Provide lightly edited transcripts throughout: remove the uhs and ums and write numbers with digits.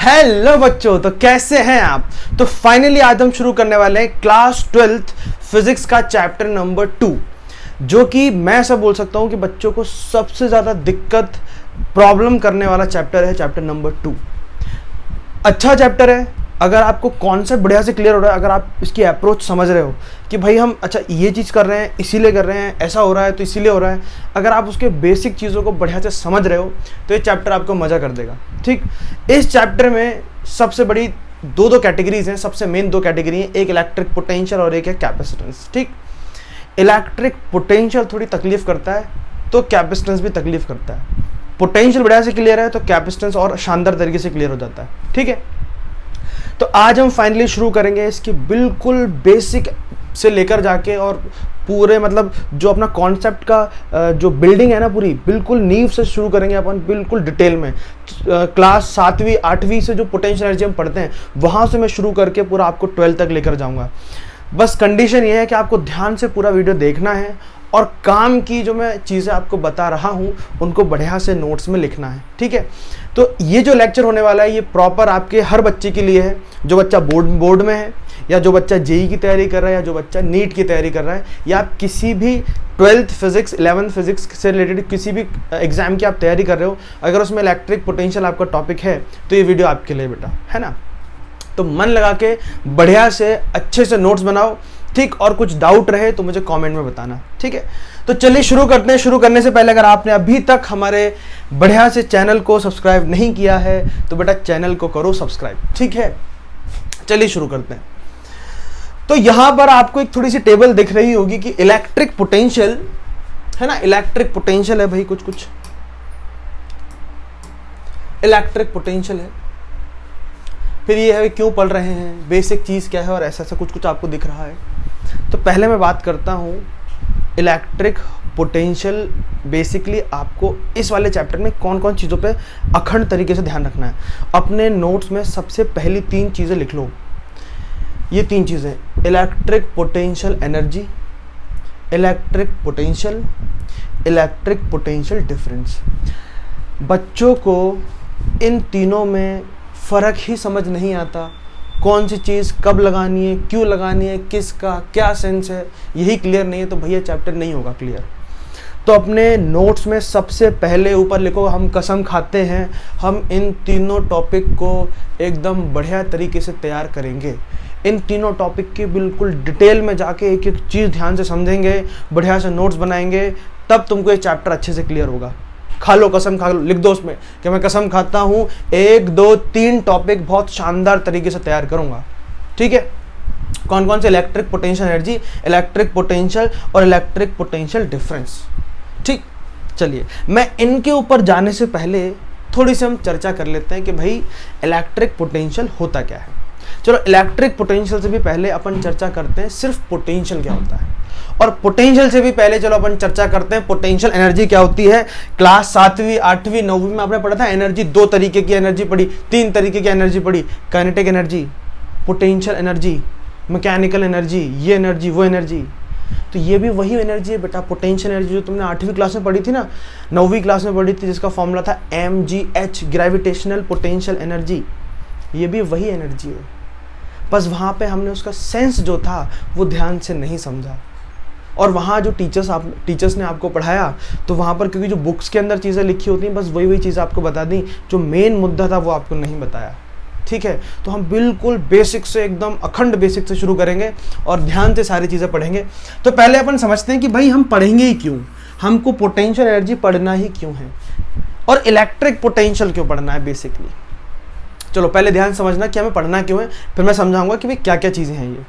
Hello बच्चों, तो कैसे हैं आप। तो फाइनली आज हम शुरू करने वाले हैं क्लास 12th फिजिक्स का चैप्टर नंबर 2, जो कि मैं ऐसा बोल सकता हूं कि बच्चों को सबसे ज़्यादा दिक्कत प्रॉब्लम करने वाला चैप्टर है, चैप्टर नंबर 2। अच्छा चैप्टर है। अगर आपको कॉन्सेप्ट बढ़िया से क्लियर हो रहा है, अगर आप इसकी अप्रोच समझ रहे हो कि भाई हम अच्छा ये चीज़ कर रहे हैं इसीलिए कर रहे हैं, ऐसा हो रहा है तो इसीलिए हो रहा है, अगर आप उसके बेसिक चीज़ों को बढ़िया से समझ रहे हो तो ये चैप्टर आपको मज़ा कर देगा। ठीक, इस चैप्टर में सबसे बड़ी दो कैटेगरीज हैं, सबसे मेन दो कैटेगरी हैं, एक इलेक्ट्रिक पोटेंशियल और एक है कैपेसिटेंस। ठीक, इलेक्ट्रिक पोटेंशियल थोड़ी तकलीफ करता है तो कैपेसिटेंस भी तकलीफ करता है। पोटेंशियल बढ़िया से क्लियर है तो कैपेसिटेंस और शानदार तरीके से क्लियर हो जाता है। ठीक है, तो आज हम फाइनली शुरू करेंगे इसकी बिल्कुल बेसिक से लेकर जाके और पूरे मतलब जो अपना कॉन्सेप्ट का जो बिल्डिंग है ना, पूरी बिल्कुल नींव से शुरू करेंगे अपन, बिल्कुल डिटेल में। क्लास 7वीं 8वीं से जो पोटेंशियल एनर्जी हम पढ़ते हैं वहाँ से मैं शुरू करके पूरा आपको 12 तक लेकर जाऊँगा। बस कंडीशन ये है कि आपको ध्यान से पूरा वीडियो देखना है और काम की जो मैं चीज़ें आपको बता रहा हूँ उनको बढ़िया से नोट्स में लिखना है। ठीक है, तो ये जो लेक्चर होने वाला है ये प्रॉपर आपके हर बच्चे के लिए है, जो बच्चा बोर्ड में है, या जो बच्चा जेई की तैयारी कर रहा है, या जो बच्चा नीट की तैयारी कर रहा है, या आप किसी भी 12th फिजिक्स 11th फिजिक्स से रिलेटेड किसी भी एग्जाम की आप तैयारी कर रहे हो, अगर उसमें इलेक्ट्रिक पोटेंशियल आपका टॉपिक है तो ये वीडियो आपके लिए बेटा, है ना। तो मन लगा के बढ़िया से अच्छे से नोट्स बनाओ। ठीक, और कुछ डाउट रहे तो मुझे कमेंट में बताना। ठीक है, तो चलिए शुरू करते हैं। शुरू करने से पहले अगर आपने अभी तक हमारे बढ़िया से चैनल को सब्सक्राइब नहीं किया है तो बेटा चैनल को करो सब्सक्राइब। ठीक है, चलिए शुरू करते हैं। तो यहां पर आपको एक थोड़ी सी टेबल दिख रही होगी कि इलेक्ट्रिक पोटेंशियल है ना, इलेक्ट्रिक पोटेंशियल है भाई, कुछ इलेक्ट्रिक पोटेंशियल है, फिर ये है क्यों पढ़ रहे हैं, बेसिक चीज़ क्या है, और ऐसा कुछ आपको दिख रहा है। तो पहले मैं बात करता हूँ इलेक्ट्रिक पोटेंशियल। बेसिकली आपको इस वाले चैप्टर में कौन कौन चीज़ों पे अखंड तरीके से ध्यान रखना है। अपने नोट्स में सबसे पहली 3 चीज़ें लिख लो। ये 3 चीज़ें, electric potential energy, electric potential, electric potential difference. बच्चों को इन तीनों में फ़र्क ही समझ नहीं आता, कौन सी चीज़ कब लगानी है, क्यों लगानी है, किसका क्या सेंस है, यही क्लियर नहीं है तो भैया चैप्टर नहीं होगा क्लियर। तो अपने नोट्स में सबसे पहले ऊपर लिखो, हम कसम खाते हैं हम इन तीनों टॉपिक को एकदम बढ़िया तरीके से तैयार करेंगे। इन तीनों टॉपिक की बिल्कुल डिटेल में जाके एक एक चीज़ ध्यान से समझेंगे, बढ़िया से नोट्स बनाएंगे, तब तुमको ये चैप्टर अच्छे से क्लियर होगा। खा लो कसम, खा लो, लिख दो उसमें कि मैं कसम खाता हूँ 1 2 3 टॉपिक बहुत शानदार तरीके से तैयार करूँगा। ठीक है, कौन कौन से, electric potential energy, electric potential और इलेक्ट्रिक पोटेंशियल डिफरेंस। ठीक, चलिए मैं इनके ऊपर जाने से पहले थोड़ी सी हम चर्चा कर लेते हैं कि भाई इलेक्ट्रिक पोटेंशियल होता क्या है। चलो इलेक्ट्रिक पोटेंशियल से भी पहले अपन चर्चा करते हैं सिर्फ पोटेंशियल क्या होता है, और पोटेंशियल से भी पहले चलो अपन चर्चा करते हैं पोटेंशियल एनर्जी क्या होती है। क्लास 7वीं 8वीं 9वीं में आपने पढ़ा था एनर्जी, 2 तरीके की एनर्जी पढ़ी, 3 तरीके की एनर्जी पढ़ी, kinetic energy, potential energy, mechanical energy, ये एनर्जी वो एनर्जी। तो ये भी वही एनर्जी है बेटा, पोटेंशियल एनर्जी जो तुमने 8वीं क्लास में पढ़ी थी ना, 9वीं क्लास में पढ़ी थी, जिसका फॉर्मूला था mgh, ग्रेविटेशनल पोटेंशियल एनर्जी। ये भी वही एनर्जी है, बस वहाँ पे हमने उसका सेंस जो था वो ध्यान से नहीं समझा, और वहाँ जो टीचर्स ने आपको पढ़ाया तो वहाँ पर क्योंकि जो बुक्स के अंदर चीज़ें लिखी होती हैं बस वही चीज़ें आपको बता दी, जो मेन मुद्दा था वो आपको नहीं बताया। ठीक है, तो हम बिल्कुल बेसिक से, एकदम अखंड बेसिक से शुरू करेंगे और ध्यान से सारी चीज़ें पढ़ेंगे। तो पहले अपन समझते हैं कि भाई हम पढ़ेंगे ही क्यों, हमको पोटेंशियल एनर्जी पढ़ना ही क्यों है, और इलेक्ट्रिक पोटेंशियल क्यों पढ़ना है बेसिकली। चलो पहले ध्यान समझना कि हमें पढ़ना क्यों है, फिर मैं समझाऊंगा कि भाई क्या क्या चीज़ें हैं ये।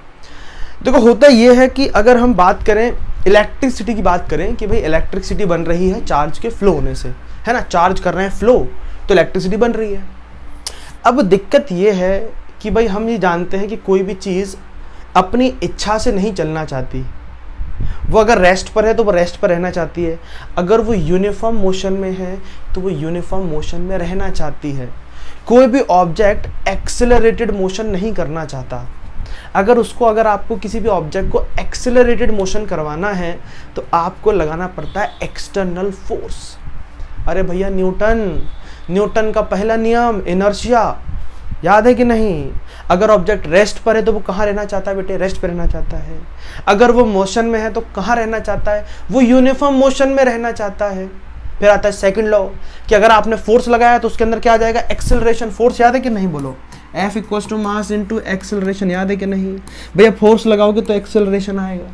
देखो होता ये है कि अगर हम बात करें इलेक्ट्रिसिटी की बात करें कि भाई इलेक्ट्रिसिटी बन रही है चार्ज के फ्लो होने से, है ना, चार्ज कर रहे हैं फ्लो तो इलेक्ट्रिसिटी बन रही है। अब दिक्कत ये है कि भाई हम ये जानते हैं कि कोई भी चीज़ अपनी इच्छा से नहीं चलना चाहती, वो अगर रेस्ट पर है तो वो रेस्ट पर रहना चाहती है, अगर वो यूनिफॉर्म मोशन में है तो वो यूनिफॉर्म मोशन में रहना चाहती है। कोई भी ऑब्जेक्ट एक्सेलरेटेड मोशन नहीं करना चाहता। अगर आपको किसी भी ऑब्जेक्ट को एक्सेलरेटेड मोशन करवाना है तो आपको लगाना पड़ता है एक्सटर्नल फोर्स। अरे भैया न्यूटन का पहला नियम इनर्शिया, याद है कि नहीं? अगर ऑब्जेक्ट रेस्ट पर है तो वो कहाँ रहना चाहता है बेटे? रेस्ट पर रहना चाहता है। अगर वो मोशन में है तो कहाँ रहना चाहता है? वो यूनिफॉर्म मोशन में रहना चाहता है। फिर आता है सेकंड लॉ कि अगर आपने फोर्स लगाया तो उसके अंदर क्या आ जाएगा? एक्सेलरेशन। फोर्स याद है कि नहीं? बोलो। F equal to mass into acceleration, याद है कि नहीं? भैया फोर्स लगाओगे तो एक्सेलरेशन आएगा।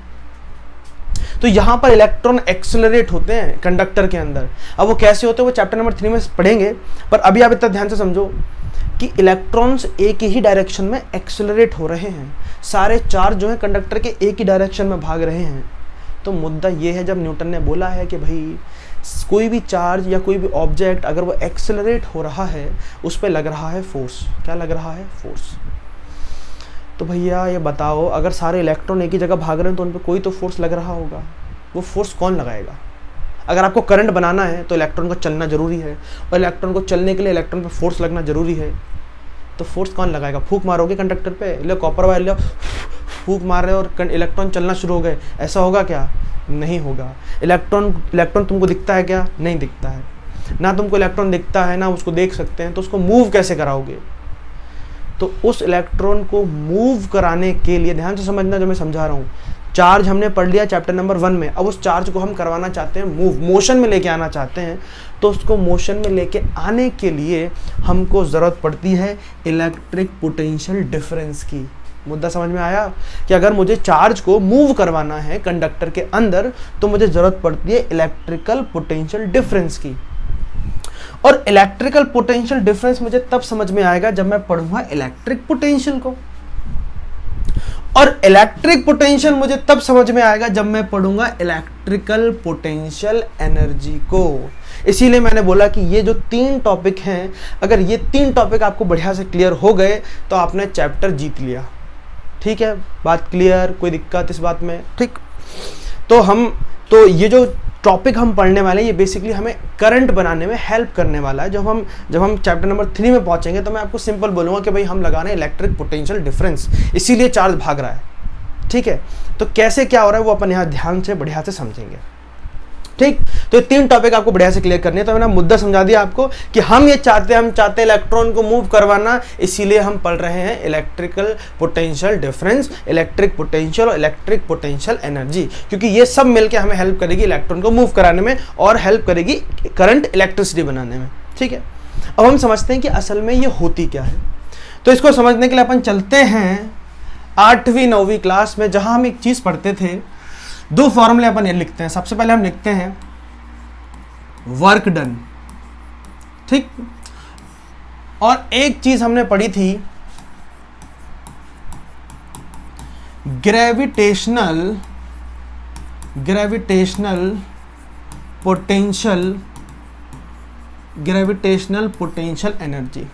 तो यहां पर इलेक्ट्रॉन एक्सेलरेट होते हैं कंडक्टर के अंदर। अब वो कैसे होते हैं वो चैप्टर नंबर 3 में पढ़ेंगे, पर अभी आप इतना ध्यान से समझो कि इलेक्ट्रॉन्स एक ही डायरेक्शन में एक्सेलरेट हो रहे हैं। सारे चार्ज जो है कंडक्टर के एक ही डायरेक्शन में भाग रहे हैं। तो मुद्दा ये है, जब न्यूटन ने बोला है कि भाई कोई भी चार्ज या कोई भी ऑब्जेक्ट अगर वो एक्सेलरेट हो रहा है उस पर लग रहा है फोर्स। क्या लग रहा है? फोर्स। तो भैया ये बताओ, अगर सारे इलेक्ट्रॉन एक ही जगह भाग रहे हैं तो उन पर कोई तो फोर्स लग रहा होगा। वो फोर्स कौन लगाएगा? अगर आपको करंट बनाना है तो इलेक्ट्रॉन को चलना जरूरी है, और इलेक्ट्रॉन को चलने के लिए इलेक्ट्रॉन पर फोर्स लगना जरूरी है। तो फोर्स कौन लगाएगा? फूंक मारोगे कंडक्टर पे, ले कॉपर वायर ले फूंक मार रहे और इलेक्ट्रॉन चलना शुरू हो गए, ऐसा होगा क्या? नहीं होगा। इलेक्ट्रॉन तुमको दिखता है क्या? नहीं दिखता है ना। तुमको इलेक्ट्रॉन दिखता है ना उसको देख सकते हैं, तो उसको मूव कैसे कराओगे? तो उस इलेक्ट्रॉन को मूव कराने के लिए ध्यान से समझना जो मैं समझा रहा हूँ। चार्ज हमने पढ़ लिया चैप्टर नंबर 1 में, अब उस चार्ज को हम करवाना चाहते हैं मूव, मोशन में लेके आना चाहते हैं। तो उसको मोशन में लेके आने के लिए हमको ज़रूरत पड़ती है इलेक्ट्रिक पोटेंशियल डिफरेंस की। मुद्दा समझ में आया कि अगर मुझे चार्ज को मूव करवाना है कंडक्टर के अंदर तो मुझे ज़रूरत पड़ती है इलेक्ट्रिकल पोटेंशियल डिफरेंस की। और इलेक्ट्रिकल पोटेंशियल डिफरेंस मुझे तब समझ में आएगा जब मैं पढ़ूंगा इलेक्ट्रिक पोटेंशियल को, और इलेक्ट्रिक पोटेंशियल मुझे तब समझ में आएगा जब मैं पढ़ूंगा इलेक्ट्रिकल पोटेंशियल एनर्जी को। इसीलिए मैंने बोला कि ये जो 3 टॉपिक हैं, अगर ये 3 टॉपिक आपको बढ़िया से क्लियर हो गए तो आपने चैप्टर जीत लिया। ठीक है, बात क्लियर? कोई दिक्कत इस बात में? ठीक। तो ये जो टॉपिक हम पढ़ने वाले हैं ये बेसिकली हमें करंट बनाने में हेल्प करने वाला है। जब हम चैप्टर नंबर 3 में पहुंचेंगे तो मैं आपको सिंपल बोलूँगा कि भाई हम लगा रहे हैं इलेक्ट्रिक पोटेंशियल डिफरेंस, इसीलिए चार्ज भाग रहा है। ठीक है, तो कैसे क्या हो रहा है वो अपन यहाँ ध्यान से बढ़िया से समझेंगे। ठीक, तो ये 3 टॉपिक आपको बढ़िया से क्लियर करने हैं। तो मैंने मुद्दा समझा दिया आपको कि हम चाहते हैं इलेक्ट्रॉन को मूव करवाना, इसीलिए हम पढ़ रहे हैं electrical potential difference, electric potential और इलेक्ट्रिक पोटेंशियल एनर्जी, क्योंकि ये सब मिलकर हमें हेल्प करेगी इलेक्ट्रॉन को मूव कराने में और हेल्प करेगी करंट इलेक्ट्रिसिटी बनाने में। ठीक है, अब हम समझते हैं कि असल में ये होती क्या है। तो इसको समझने के लिए अपन चलते हैं 8वीं 9वीं क्लास में, जहां हम एक चीज पढ़ते थे। 2 फॉर्मूले अपन ये लिखते हैं। सबसे पहले हम लिखते हैं वर्क डन। ठीक, और एक चीज हमने पढ़ी थी ग्रेविटेशनल पोटेंशियल एनर्जी।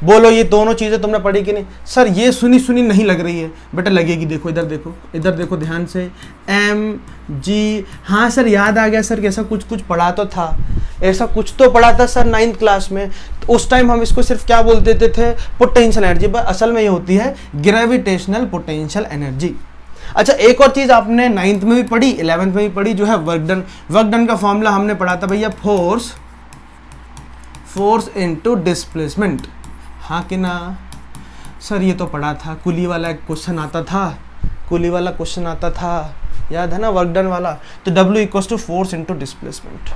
बोलो ये दोनों चीजें तुमने पढ़ी कि नहीं? सर ये सुनी नहीं लग रही है। बेटा लगेगी, देखो इधर देखो ध्यान से। mg, हाँ सर याद आ गया सर, ऐसा कुछ पढ़ा तो था, ऐसा कुछ तो पढ़ा था सर 9th क्लास में। तो उस टाइम हम इसको सिर्फ क्या बोल देते थे? पोटेंशियल एनर्जी, पर असल में ये होती है ग्रेविटेशनल पोटेंशियल एनर्जी। अच्छा, एक और चीज आपने 9th में भी पढ़ी, 11th में भी पढ़ी, जो है वर्क डन। वर्क डन का फॉर्मूला हमने पढ़ा था भैया, फोर्स इनटू डिस्प्लेसमेंट। हाँ कि ना? सर ये तो पढ़ा था, कुली वाला क्वेश्चन आता था, याद है ना, वर्क डन वाला। तो W equals to force into displacement.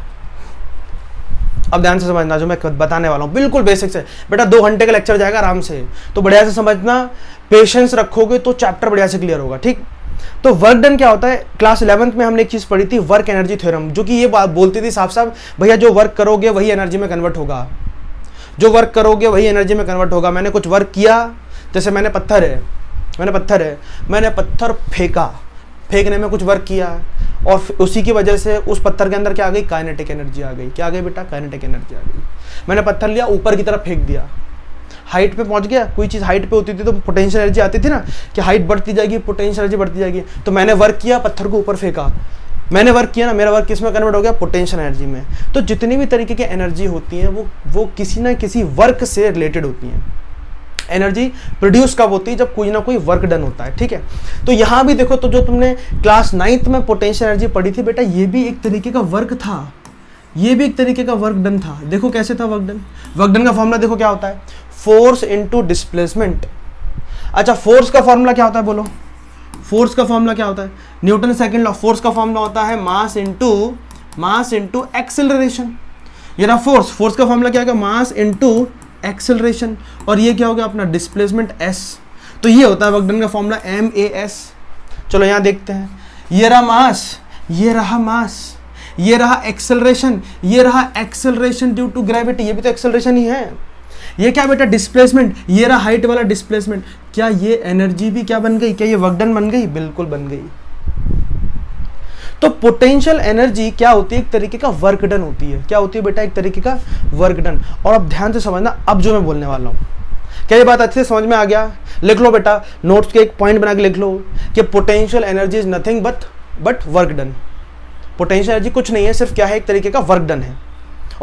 अब ध्यान से समझना जो मैं बताने वाला हूँ, बिल्कुल बेसिक से। बेटा 2 घंटे का लेक्चर जाएगा आराम से, तो बढ़िया से समझना, पेशेंस रखोगे तो चैप्टर बढ़िया से क्लियर होगा। ठीक, तो वर्क डन क्या होता है? क्लास 11th में हमने एक चीज पढ़ी थी, वर्क एनर्जी थ्योरम, जो कि ये बात बोलती थी साफ साफ, भैया जो वर्क करोगे वही एनर्जी में कन्वर्ट होगा, जो वर्क करोगे वही एनर्जी में कन्वर्ट होगा। मैंने कुछ वर्क किया, जैसे मैंने पत्थर फेंका, फेंकने में कुछ वर्क किया, और उसी की वजह से उस पत्थर के अंदर क्या आ गई? काइनेटिक एनर्जी आ गई। क्या आ गई बेटा? काइनेटिक एनर्जी आ गई। मैंने पत्थर लिया, ऊपर की तरफ फेंक दिया, हाइट पे पहुंच गया। कोई चीज़ हाइट पे होती थी तो पोटेंशियल एनर्जी आती थी ना, कि हाइट बढ़ती जाएगी, पोटेंशियल एनर्जी बढ़ती जाएगी। तो मैंने वर्क किया, पत्थर को ऊपर फेंका, मैंने वर्क किया ना, मेरा वर्क किस में कन्वर्ट हो गया? पोटेंशियल एनर्जी में। तो जितनी भी तरीके की एनर्जी होती हैं वो किसी ना किसी वर्क से रिलेटेड होती हैं। एनर्जी प्रोड्यूस कब होती है? जब कोई ना कोई वर्क डन होता है। ठीक है, तो यहाँ भी देखो, तो जो तुमने क्लास 9th में पोटेंशियल एनर्जी पढ़ी थी बेटा, ये भी एक तरीके का वर्क था, ये भी एक तरीके का वर्क डन था। देखो कैसे था वर्क डन। वर्क डन का फॉर्मूला देखो क्या होता है, फोर्स इनटू डिस्प्लेसमेंट। अच्छा, फोर्स का फॉर्मूला क्या होता है बोलो? फोर्स का फॉर्मूला क्या होता है? Newton second law. फोर्स का फॉर्मूला होता है मास इनटू एक्सेलरेशन। ये ना फोर्स का फॉर्मूला क्या होगा? Mass into acceleration. और ये क्या होगा अपना? Displacement s। तो ये होता है वर्क डन का फॉर्मूला MAS। चलो यहां देखते हैं, ये रहा मास, ये रहा मास, ये रहा एक्सेलरेशन, ये रहा एक्सेलरेशन ड्यू टू ग्रेविटी, ये भी तो एक्सेलरेशन ही है। ये क्या बेटा? डिस्प्लेसमेंट, ये रहा हाइट वाला डिस्प्लेसमेंट। क्या ये एनर्जी भी क्या बन गई? क्या ये वर्क डन बन गई? बिल्कुल बन गई। तो पोटेंशियल एनर्जी क्या होती है? एक तरीके का वर्क डन होती है। क्या होती है बेटा? एक तरीके का वर्क डन। और अब ध्यान से समझना अब जो मैं बोलने वाला हूं, क्या ये बात अच्छे से समझ में आ गया? लिख लो बेटा, नोट्स के एक पॉइंट बना के लिख लो कि potential energy is nothing but work done. Potential energy कुछ नहीं है, सिर्फ क्या है? एक तरीके का वर्क डन है।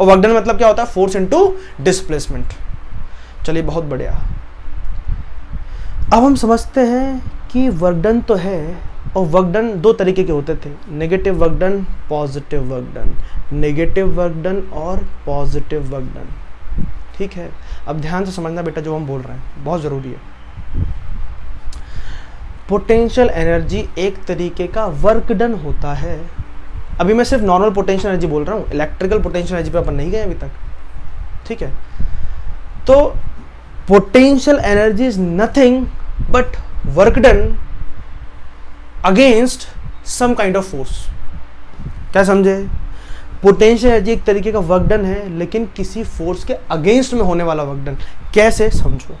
और वर्क डन मतलब क्या होता है? Force into displacement. चलिए बहुत बढ़िया। अब हम समझते हैं कि वर्क डन तो है, और वर्क डन दो तरीके के होते थे, negative work done, positive work done. Negative work done और पॉजिटिव वर्क डन, ठीक है? अब ध्यान से समझना बेटा, जो हम बोल रहे हैं बहुत ज़रूरी है। पोटेंशियल एनर्जी एक तरीके का वर्क डन होता है। अभी मैं सिर्फ नॉर्मल पोटेंशियल एनर्जी बोल रहा हूँ, इलेक्ट्रिकल पोटेंशियल एनर्जी पे अपन नहीं गए अभी तक, ठीक है? तो potential energy is nothing but work done against some kind of force. क्या समझे? पोटेंशियल एनर्जी एक तरीके का वर्क डन है, लेकिन किसी फोर्स के अगेंस्ट में होने वाला वर्क डन। कैसे? समझो।